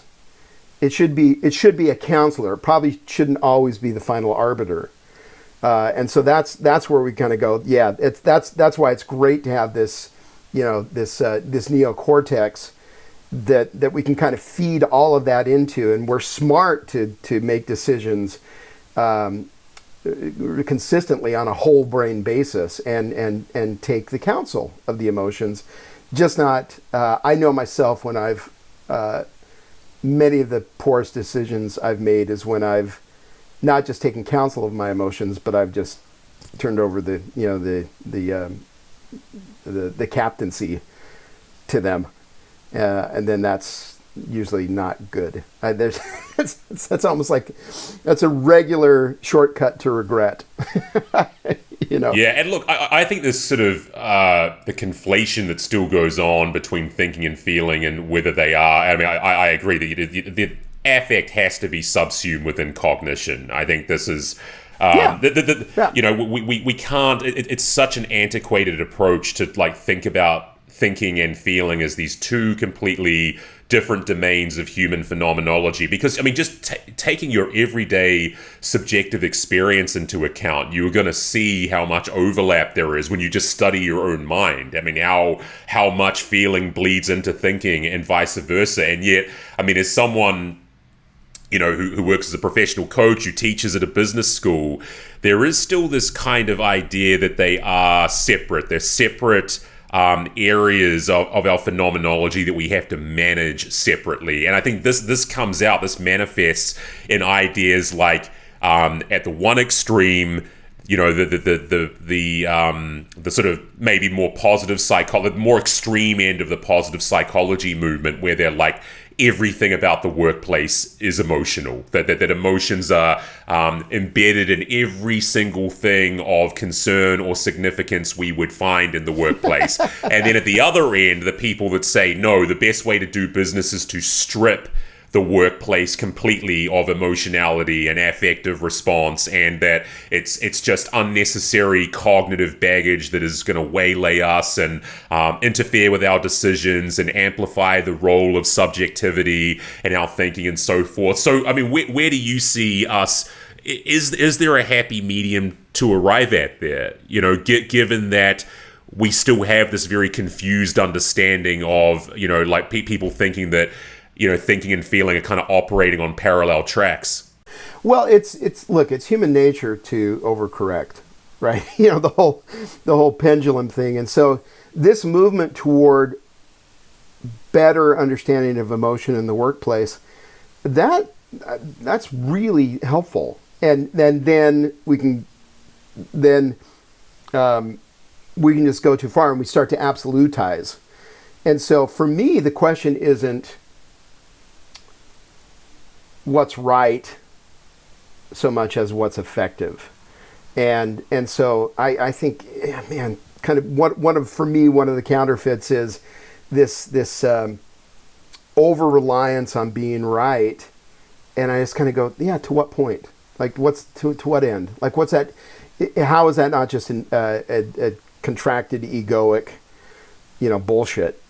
It should be a counselor. It probably shouldn't always be the final arbiter. And so that's where we kind of go. Yeah, that's why it's great to have this this neocortex that we can kind of feed all of that into, and we're smart to make decisions consistently on a whole brain basis and take the counsel of the emotions. Just not, I know myself when I've, many of the poorest decisions I've made is when I've not just taken counsel of my emotions, but I've just turned over the captaincy to them. And then that's usually not good. That's almost like, that's a regular shortcut to regret. Yeah, and look, I think there's sort of the conflation that still goes on between thinking and feeling and whether they are. I mean, I agree that the affect has to be subsumed within cognition. I think this is... we can't... It's such an antiquated approach to like think about thinking and feeling as these two completely different domains of human phenomenology. Because, I mean, just taking your everyday subjective experience into account, you're going to see how much overlap there is when you just study your own mind. I mean, how much feeling bleeds into thinking and vice versa. And yet, I mean, as someone... who works as a professional coach, who teaches at a business school, there is still this kind of idea that they are separate. They're separate areas of our phenomenology that we have to manage separately. And I think this comes out, this manifests in ideas like at the one extreme, the sort of maybe more positive psychology, the more extreme end of the positive psychology movement, where they're like, everything about the workplace is emotional, that emotions are embedded in every single thing of concern or significance we would find in the workplace. And then at the other end, the people that say, no, the best way to do business is to strip the workplace completely of emotionality and affective response, and that it's just unnecessary cognitive baggage that is going to waylay us and interfere with our decisions and amplify the role of subjectivity in our thinking and so forth. So, I mean, where do you see us? Is there a happy medium to arrive at there? Given that we still have this very confused understanding of, like people thinking that, thinking and feeling are kind of operating on parallel tracks. Well, it's human nature to overcorrect, right? The whole pendulum thing. And so this movement toward better understanding of emotion in the workplace, that's really helpful. And then we can just go too far and we start to absolutize. And so for me, the question isn't what's right so much as what's effective. And so I think, man, kind of one of the counterfeits is this over-reliance on being right. And I just kind of go, yeah, to what point? Like, what's to what end? Like, what's that? How is that not just a contracted egoic, bullshit?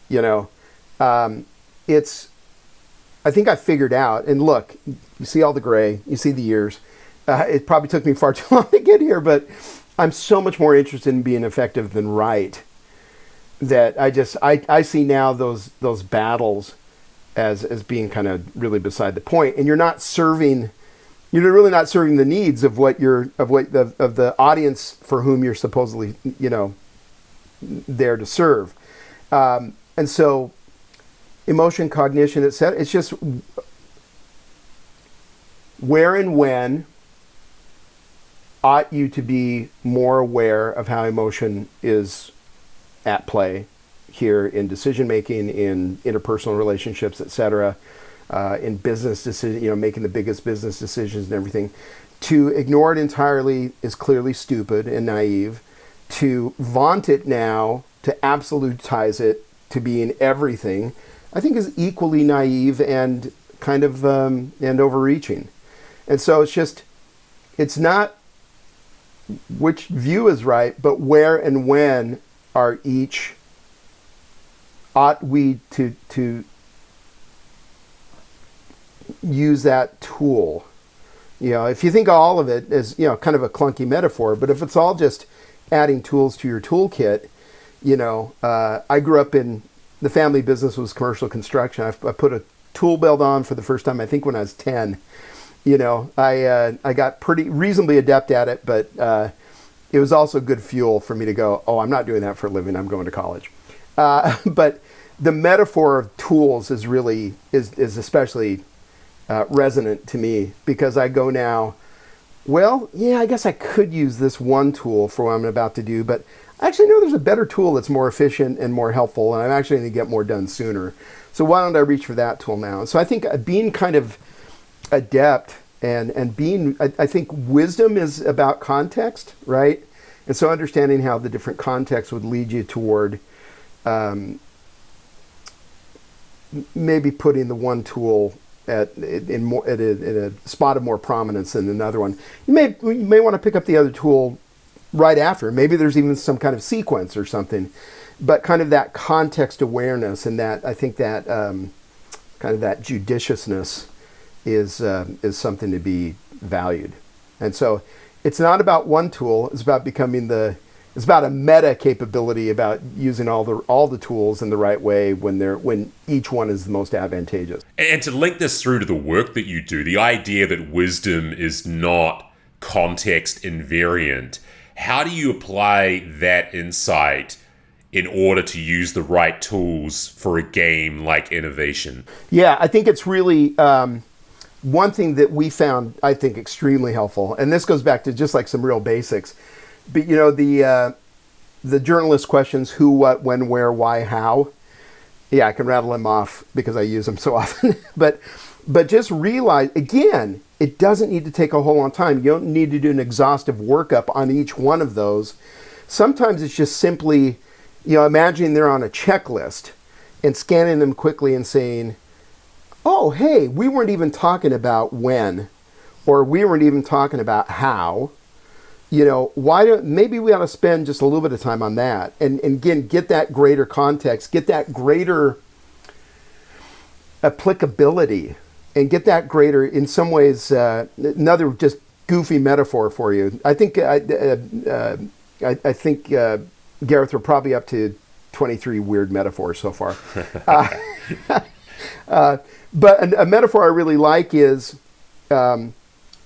I think I figured out, and look, you see all the gray, you see the years. It probably took me far too long to get here, but I'm so much more interested in being effective than right, that I see now those battles as being kind of really beside the point. And you're really not serving the needs of the audience for whom you're supposedly, there to serve. And so emotion, cognition, etc. It's just where and when ought you to be more aware of how emotion is at play here in decision making, in interpersonal relationships, etc., in business decision, making the biggest business decisions and everything. To ignore it entirely is clearly stupid and naive. To vaunt it now, to absolutize it, to be in everything, I think is equally naive and kind of and overreaching. And so it's not which view is right, but where and when ought we to use that tool. If you think of all of it as, kind of a clunky metaphor, but if it's all just adding tools to your toolkit, I grew up in, the family business was commercial construction. I put a tool belt on for the first time, I think when I was 10. I got pretty reasonably adept at it, but it was also good fuel for me to go, oh, I'm not doing that for a living, I'm going to college. But the metaphor of tools is especially resonant to me, because I go now, well, yeah, I guess I could use this one tool for what I'm about to do, but I actually know there's a better tool that's more efficient and more helpful, and I'm actually going to get more done sooner. So why don't I reach for that tool now? So I think being kind of adept and being, I think wisdom is about context, right? And so understanding how the different contexts would lead you toward maybe putting the one tool in a spot of more prominence than another one. You may want to pick up the other tool right after. Maybe there's even some kind of sequence or something, but kind of that context awareness, and that, I think that kind of that judiciousness is something to be valued. And so it's not about one tool. It's about it's about a meta capability, about using all the tools in the right way when each one is the most advantageous. And to link this through to the work that you do, the idea that wisdom is not context invariant, how do you apply that insight in order to use the right tools for a game like innovation? Yeah, I think it's really one thing that we found, I think, extremely helpful, and this goes back to just like some real basics. But the journalist questions: who, what, when, where, why, how. Yeah, I can rattle them off because I use them so often. but just realize, again, it doesn't need to take a whole long time. You don't need to do an exhaustive workup on each one of those. Sometimes it's just simply, imagining they're on a checklist and scanning them quickly and saying, oh, hey, we weren't even talking about when, or we weren't even talking about how. Maybe we ought to spend just a little bit of time on that, and again, get that greater context, get that greater applicability, and get that greater, in some ways, another just goofy metaphor for you. I think Gareth, we're probably up to 23 weird metaphors so far. But a metaphor I really like is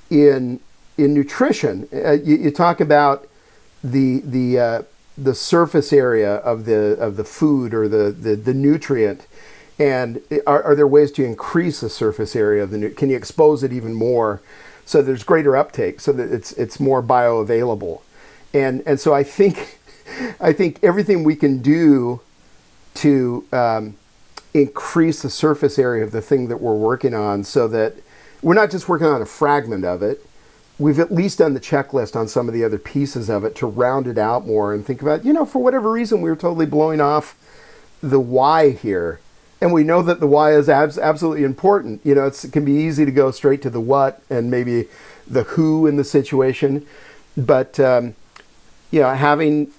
in nutrition. You talk about the surface area of the food, or the nutrient, and are there ways to increase the surface area of the nutrient? Can you expose it even more so there's greater uptake, so that it's more bioavailable? And so I think everything we can do to increase the surface area of the thing that we're working on, so that we're not just working on a fragment of it. We've at least done the checklist on some of the other pieces of it to round it out more, and think about, for whatever reason, we were totally blowing off the why here. And we know that the why is absolutely important. It can be easy to go straight to the what and maybe the who in the situation. But, having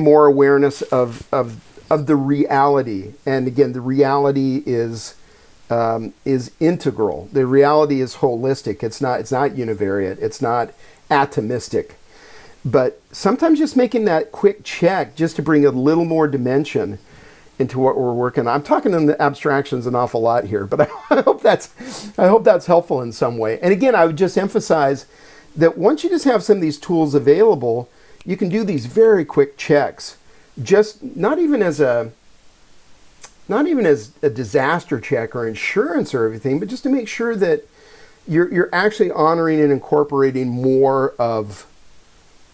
more awareness of the reality. And again, the reality is integral. The reality is holistic. It's not univariate. It's not atomistic. But sometimes just making that quick check, just to bring a little more dimension into what we're working on. I'm talking in the abstractions an awful lot here, but I hope that's helpful in some way. And again, I would just emphasize that once you just have some of these tools available, you can do these very quick checks. Just not even as a disaster check or insurance or everything, but just to make sure that you're actually honoring and incorporating more of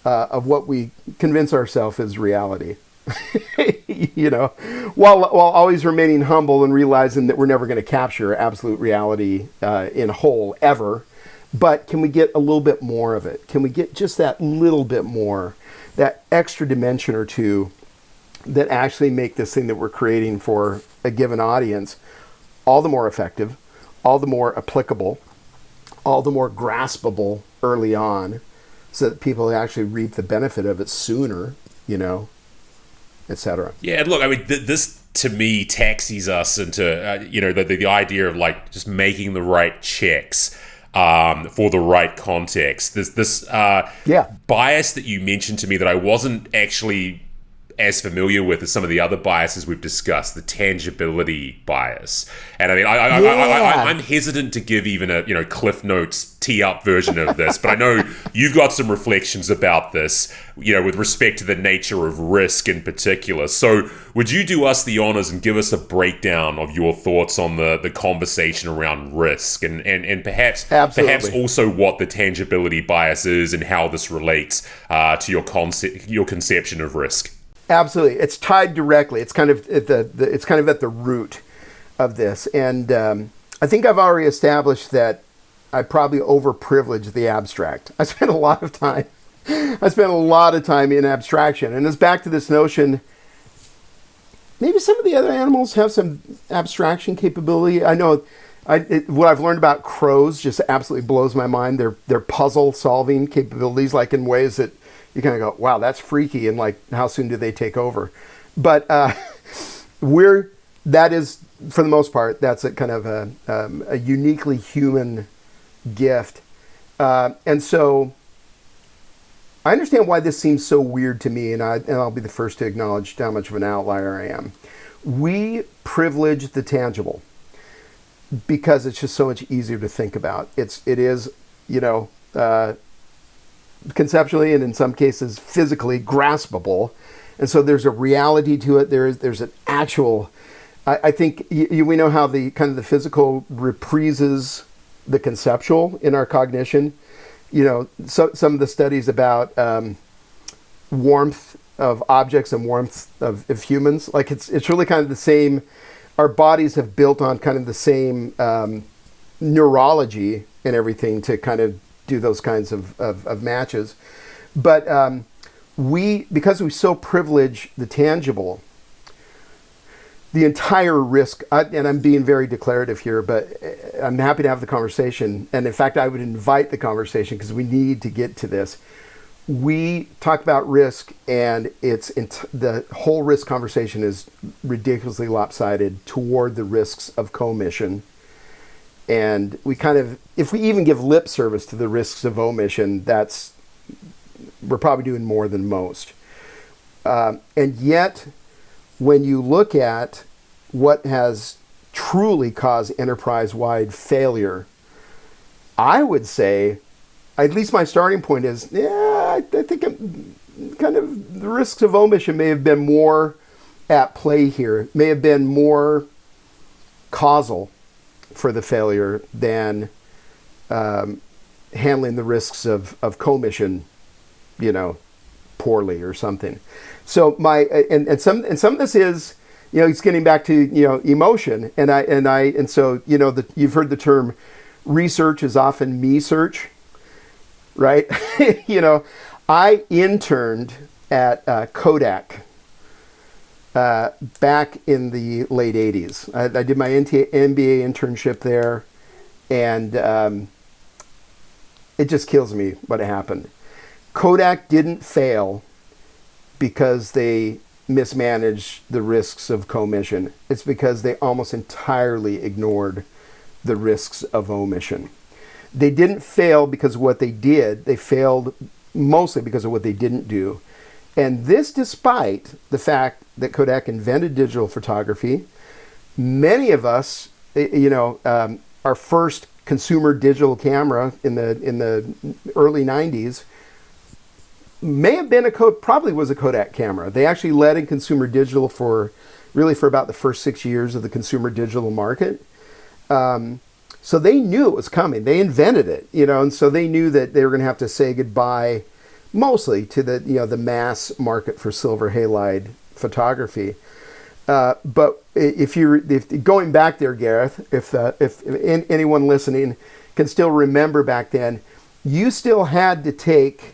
what we convince ourselves is reality. While always remaining humble and realizing that we're never going to capture absolute reality in whole ever. But can we get a little bit more of it? Can we get just that little bit more, that extra dimension or two, that actually make this thing that we're creating for a given audience all the more effective, all the more applicable, all the more graspable early on, so that people actually reap the benefit of it sooner, etc. Yeah, look, I mean, this to me taxis us into the idea of like just making the right checks for the right context. This bias that you mentioned to me that I wasn't actually as familiar with as some of the other biases we've discussed, the tangibility bias. And I mean, I'm hesitant to give even a Cliff Notes tee-up version of this, but I know you've got some reflections about this, with respect to the nature of risk in particular. So would you do us the honors and give us a breakdown of your thoughts on the conversation around risk and perhaps also what the tangibility bias is and how this relates to your conception of risk? Absolutely, it's tied directly. It's kind of at the root of this, and I think I've already established that I probably overprivilege the abstract. I spent a lot of time in abstraction, and it's back to this notion. Maybe some of the other animals have some abstraction capability. I know what I've learned about crows just absolutely blows my mind. Their puzzle solving capabilities, like in ways that you kind of go, wow, that's freaky, and like, how soon do they take over? But that is, for the most part, that's a kind of a uniquely human gift. And so I understand why this seems so weird to me, and I'll be the first to acknowledge how much of an outlier I am. We privilege the tangible because it's just so much easier to think about. It is, conceptually and in some cases physically graspable, and so there's a reality to it. There's an actual. I think we know how the kind of the physical reprises the conceptual in our cognition. So some of the studies about warmth of objects and warmth of humans, like it's really kind of the same. Our bodies have built on kind of the same neurology and everything to kind of do those kinds of matches. But because we so privilege the tangible, the entire risk, and I'm being very declarative here, but I'm happy to have the conversation. And in fact, I would invite the conversation because we need to get to this. We talk about risk, and the whole risk conversation is ridiculously lopsided toward the risks of commission. And we kind of, if we even give lip service to the risks of omission, we're probably doing more than most. And yet, when you look at what has truly caused enterprise-wide failure, I would say, at least my starting point is, I think kind of the risks of omission may have been more at play here, may have been more causal for the failure than handling the risks of commission, poorly or something. So and some of this is, it's getting back to emotion, and so you've heard the term research is often me search, right? I interned at Kodak back in the late 80s. I did my MBA internship there, and it just kills me what happened. Kodak didn't fail because they mismanaged the risks of commission. It's because they almost entirely ignored the risks of omission. They didn't fail because of what they did. They failed mostly because of what they didn't do. And this despite the fact that Kodak invented digital photography. Many of us, our first consumer digital camera in the early 90s may have been probably was a Kodak camera. They actually led in consumer digital for about the first 6 years of the consumer digital market. So they knew it was coming. They invented it, and so they knew that they were going to have to say goodbye mostly to the mass market for silver halide photography. But if going back there, Gareth, if anyone listening can still remember back then, you still had to take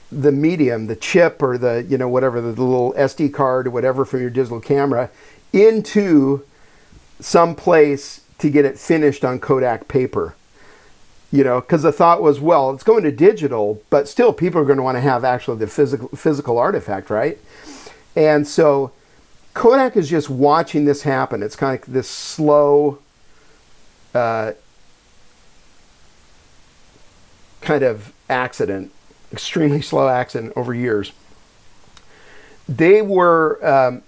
the medium, the chip or the, whatever, the little SD card or whatever from your digital camera into some place to get it finished on Kodak paper. Because the thought was, well, it's going to digital, but still people are going to want to have actually the physical artifact, right? And so Kodak is just watching this happen. It's kind of like this slow kind of accident, extremely slow accident over years. they were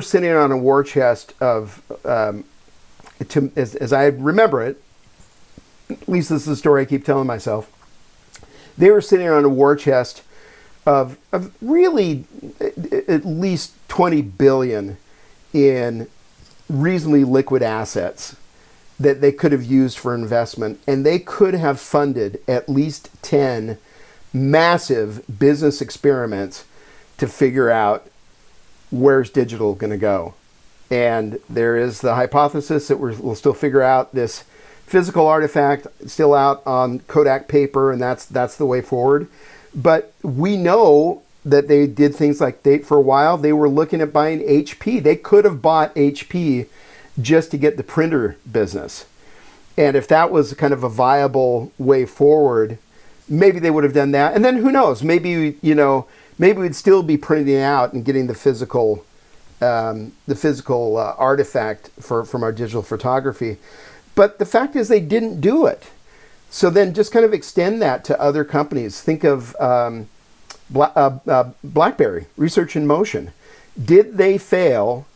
sitting on a war chest of, as I remember it, at least this is the story I keep telling myself. They were sitting on a war chest of really at least 20 billion in reasonably liquid assets that they could have used for investment, and they could have funded at least 10 massive business experiments to figure out where's digital going to go. And there is the hypothesis that we'll still figure out this physical artifact still out on Kodak paper, and that's the way forward. But we know that they did things like for a while, they were looking at buying HP. They could have bought HP just to get the printer business. And if that was kind of a viable way forward, maybe they would have done that. And then who knows? Maybe we'd still be printing out and getting the physical artifact from our digital photography. But the fact is they didn't do it. So then just kind of extend that to other companies. Think of BlackBerry, Research in Motion. Did they fail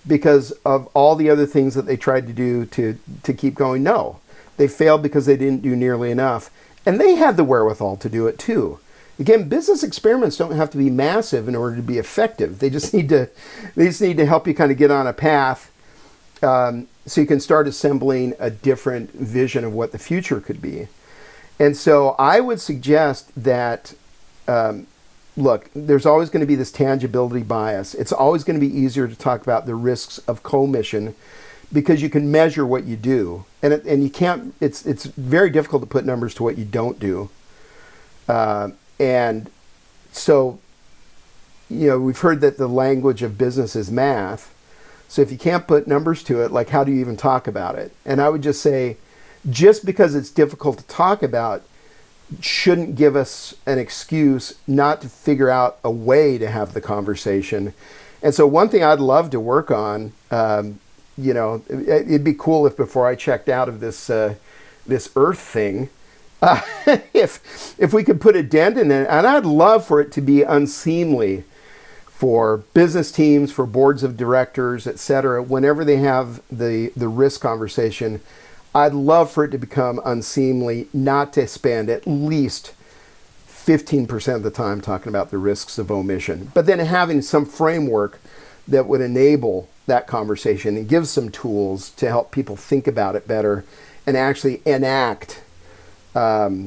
because of all the other things that they tried to do to keep going? No. They failed because they didn't do nearly enough. And they had the wherewithal to do it too. Again, business experiments don't have to be massive in order to be effective. They just need to help you kind of get on a path so you can start assembling a different vision of what the future could be. And so I would suggest that, look, there's always going to be this tangibility bias. It's always going to be easier to talk about the risks of commission because you can measure what you do. And you can't, it's very difficult to put numbers to what you don't do. And so, we've heard that the language of business is math. So if you can't put numbers to it, like how do you even talk about it? And I would just say, just because it's difficult to talk about shouldn't give us an excuse not to figure out a way to have the conversation. And so one thing I'd love to work on, it'd be cool if before I checked out of this Earth thing, if we could put a dent in it, and I'd love for it to be unseemly for business teams, for boards of directors, et cetera, whenever they have the risk conversation, I'd love for it to become unseemly not to spend at least 15% of the time talking about the risks of omission, but then having some framework that would enable that conversation and give some tools to help people think about it better and actually enact effort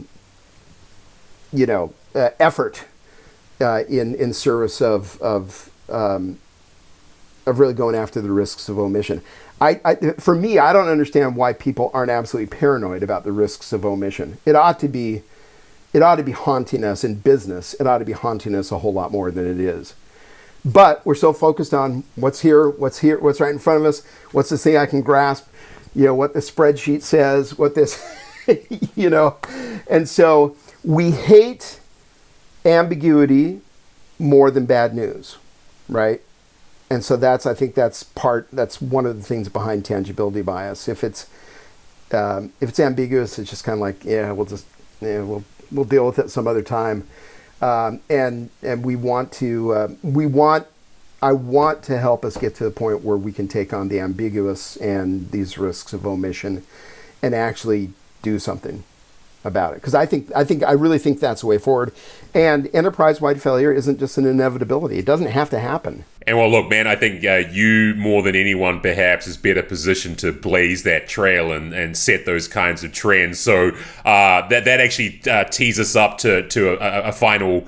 in service of really going after the risks of omission. For me, I don't understand why people aren't absolutely paranoid about the risks of omission. It ought to be haunting us in business. It ought to be haunting us a whole lot more than it is. But we're so focused on what's here, what's right in front of us, what's the thing I can grasp, what the spreadsheet says, what this, And so we hate ambiguity more than bad news, right? And so I think that's one of the things behind tangibility bias. If it's ambiguous, it's just kind of like, we'll deal with it some other time. And I want to help us get to the point where we can take on the ambiguous and these risks of omission and actually do something about it. Because I really think that's the way forward. And enterprise-wide failure isn't just an inevitability. It doesn't have to happen. And well, look, man, I think you more than anyone perhaps is better positioned to blaze that trail and set those kinds of trends. So that actually tees us up to a final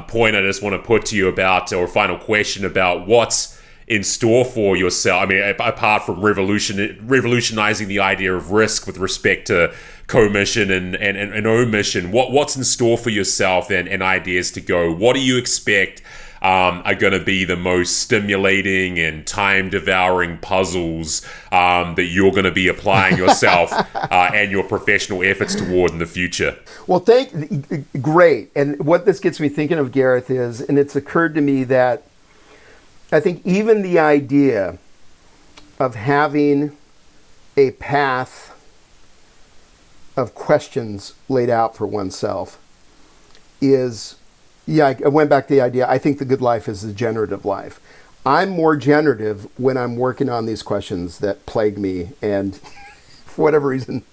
point I just want to put to you about, or a final question about what's in store for yourself. I mean, apart from revolutionizing the idea of risk with respect to commission and omission, what's in store for yourself and ideas to go? What do you expect are going to be the most stimulating and time-devouring puzzles that you're going to be applying yourself and your professional efforts toward in the future? Well, great. And what this gets me thinking of, Gareth, is, and it's occurred to me that I think even the idea of having a path of questions laid out for oneself is Yeah, I went back to the idea. I think the good life is the generative life. I'm more generative when I'm working on these questions that plague me and for whatever reason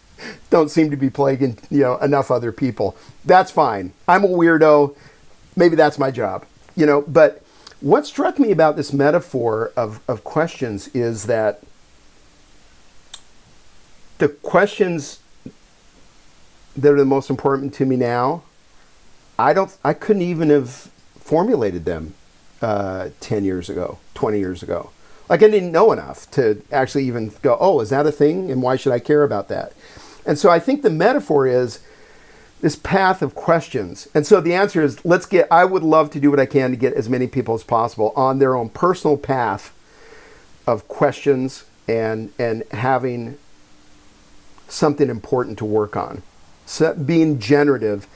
don't seem to be plaguing, enough other people. That's fine. I'm a weirdo. Maybe that's my job, but what struck me about this metaphor of questions is that the questions that are the most important to me now, I couldn't even have formulated them 10 years ago, 20 years ago. Like I didn't know enough to actually even go, oh, is that a thing? And why should I care about that? And so I think the metaphor is this path of questions. And so the answer is, I would love to do what I can to get as many people as possible on their own personal path of questions and having something important to work on. So being generative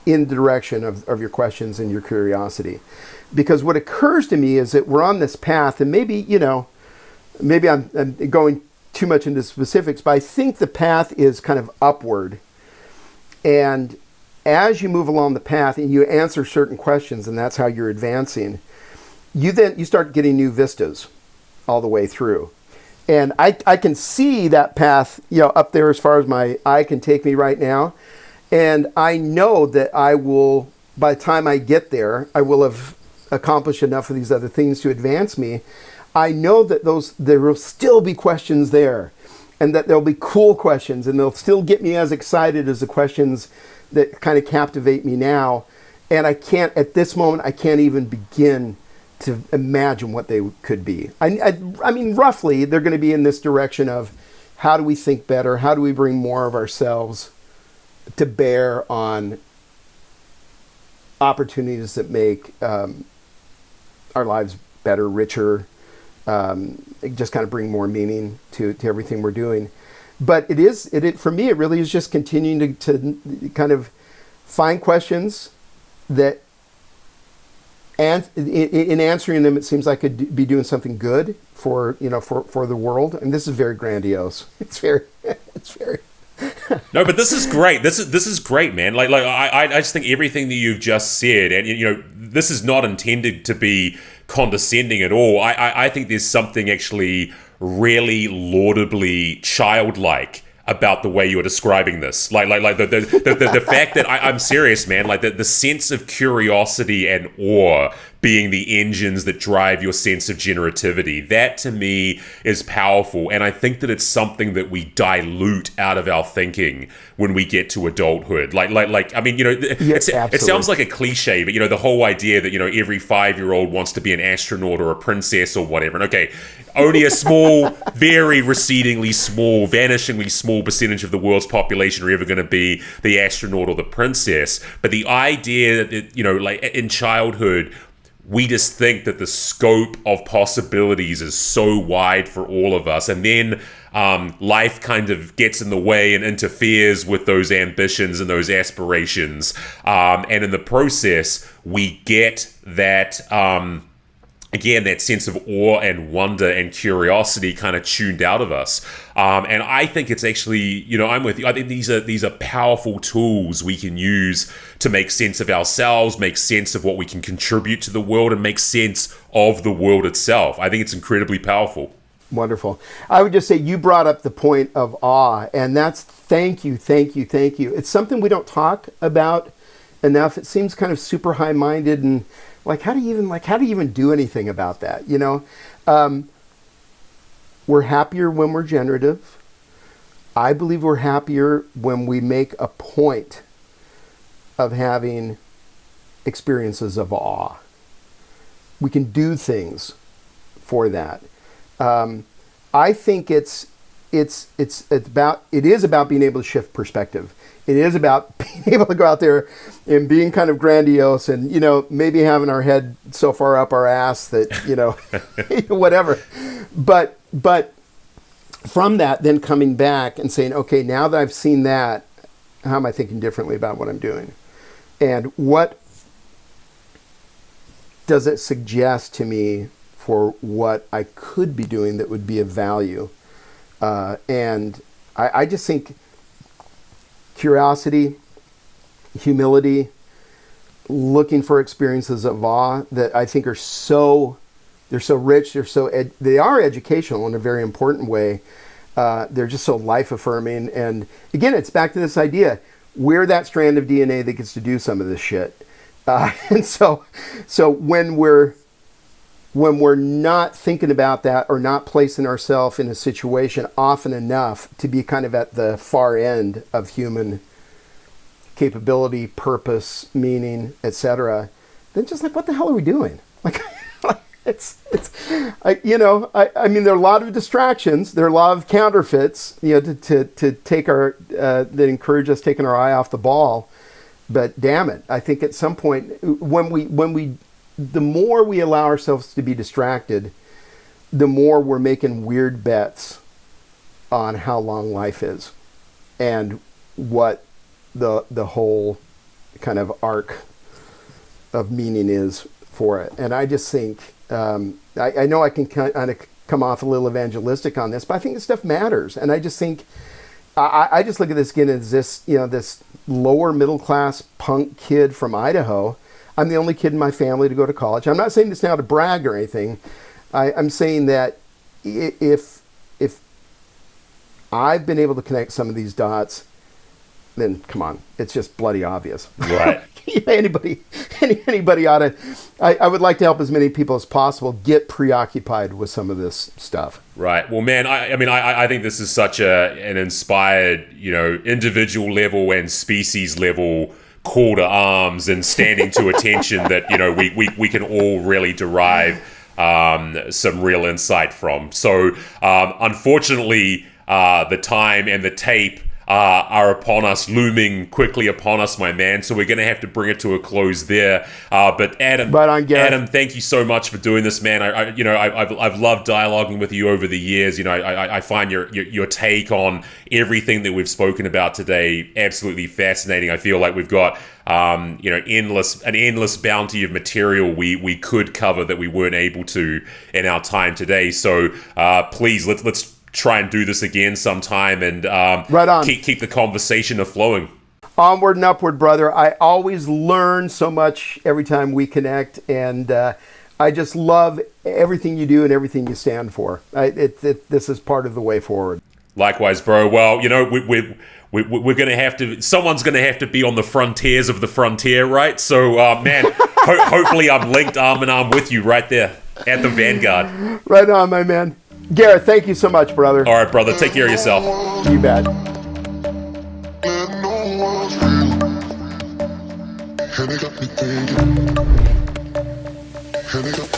in the direction of your questions and your curiosity. Because what occurs to me is that we're on this path, and maybe I'm going too much into specifics, but I think the path is kind of upward. And as you move along the path and you answer certain questions, and that's how you're advancing, you start getting new vistas all the way through. And I can see that path, up there as far as my eye can take me right now. And I know that I will, by the time I get there, I will have accomplished enough of these other things to advance me. I know that there will still be questions there, and that there'll be cool questions, and they'll still get me as excited as the questions that kind of captivate me now. And at this moment, I can't even begin to imagine what they could be. I mean, roughly, they're going to be in this direction of how do we think better? How do we bring more of ourselves to bear on opportunities that make our lives better, richer, just kind of bring more meaning to everything we're doing. But for me, it really is just continuing to kind of find questions that, and in answering them, it seems like I could be doing something good for the world. And this is very grandiose. It's very. No, but this is great. This is great, man. Like I just think everything that you've just said, and this is not intended to be condescending at all. I think there's something actually really laudably childlike about the way you're describing this. Like the fact that I'm serious, man. Like the sense of curiosity and awe being the engines that drive your sense of generativity. That to me is powerful, and I think that it's something that we dilute out of our thinking when we get to adulthood. I mean, it sounds like a cliche, but the whole idea that every 5-year-old wants to be an astronaut or a princess or whatever. And okay, only a small, very recedingly small, vanishingly small percentage of the world's population are ever going to be the astronaut or the princess. But the idea that in childhood, we just think that the scope of possibilities is so wide for all of us. And then life kind of gets in the way and interferes with those ambitions and those aspirations. And in the process, we get that, again, that sense of awe and wonder and curiosity kind of tuned out of us. And I think it's actually, I'm with you. I think these are powerful tools we can use to make sense of ourselves, make sense of what we can contribute to the world, and make sense of the world itself. I think it's incredibly powerful. Wonderful. I would just say you brought up the point of awe, and that's thank you. It's something we don't talk about enough. It seems kind of super high-minded, and how do you even do anything about that? We're happier when we're generative. I believe we're happier when we make a point of having experiences of awe. We can do things for that. I think it is about being able to shift perspective. It is about being able to go out there and being kind of grandiose and, maybe having our head so far up our ass that, whatever. But from that, then coming back and saying, okay, now that I've seen that, how am I thinking differently about what I'm doing? And what does it suggest to me for what I could be doing that would be of value? And I just think curiosity, humility, looking for experiences of awe that I think are they're so rich, they are educational in a very important way. They're just so life affirming. And again, it's back to this idea: we're that strand of DNA that gets to do some of this shit. And so when we're not thinking about that or not placing ourselves in a situation often enough to be kind of at the far end of human capability, purpose, meaning, etc., then just like, what the hell are we doing? Like, I mean, there are a lot of distractions. There are a lot of counterfeits, to take that encourage us taking our eye off the ball. But damn it, I think at some point the more we allow ourselves to be distracted, the more we're making weird bets on how long life is and what the whole kind of arc of meaning is for it. And I just think, I know I can kind of come off a little evangelistic on this, but I think this stuff matters. And I just think, I just look at this again as this lower middle class punk kid from Idaho. I'm the only kid in my family to go to college. I'm not saying this now to brag or anything. I'm saying that if I've been able to connect some of these dots, then come on, it's just bloody obvious. Right. Anybody ought to. I would like to help as many people as possible get preoccupied with some of this stuff. Right. Well, man, I think this is such an inspired, individual level and species level call to arms and standing to attention that, we can all really derive some real insight from. So, unfortunately, the time and the tape are upon us, looming quickly upon us, my man. So we're going to have to bring it to a close there. But Adam, right on, Gareth. Adam, thank you so much for doing this, man. I've loved dialoguing with you over the years. I find your take on everything that we've spoken about today absolutely fascinating. I feel like we've got an endless bounty of material we could cover that we weren't able to in our time today. So please let's try and do this again sometime and right on. Keep the conversation flowing. Onward and upward, brother. I always learn so much every time we connect, and I just love everything you do and everything you stand for. This is part of the way forward. Likewise, bro. Well, we're going to have to, someone's going to have to be on the frontiers of the frontier, right? So, man, hopefully I'm linked arm in arm with you right there at the Vanguard. Right on, my man. Gareth, thank you so much, brother. All right, brother. Take care of yourself. You bet. And they got me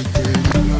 thinking.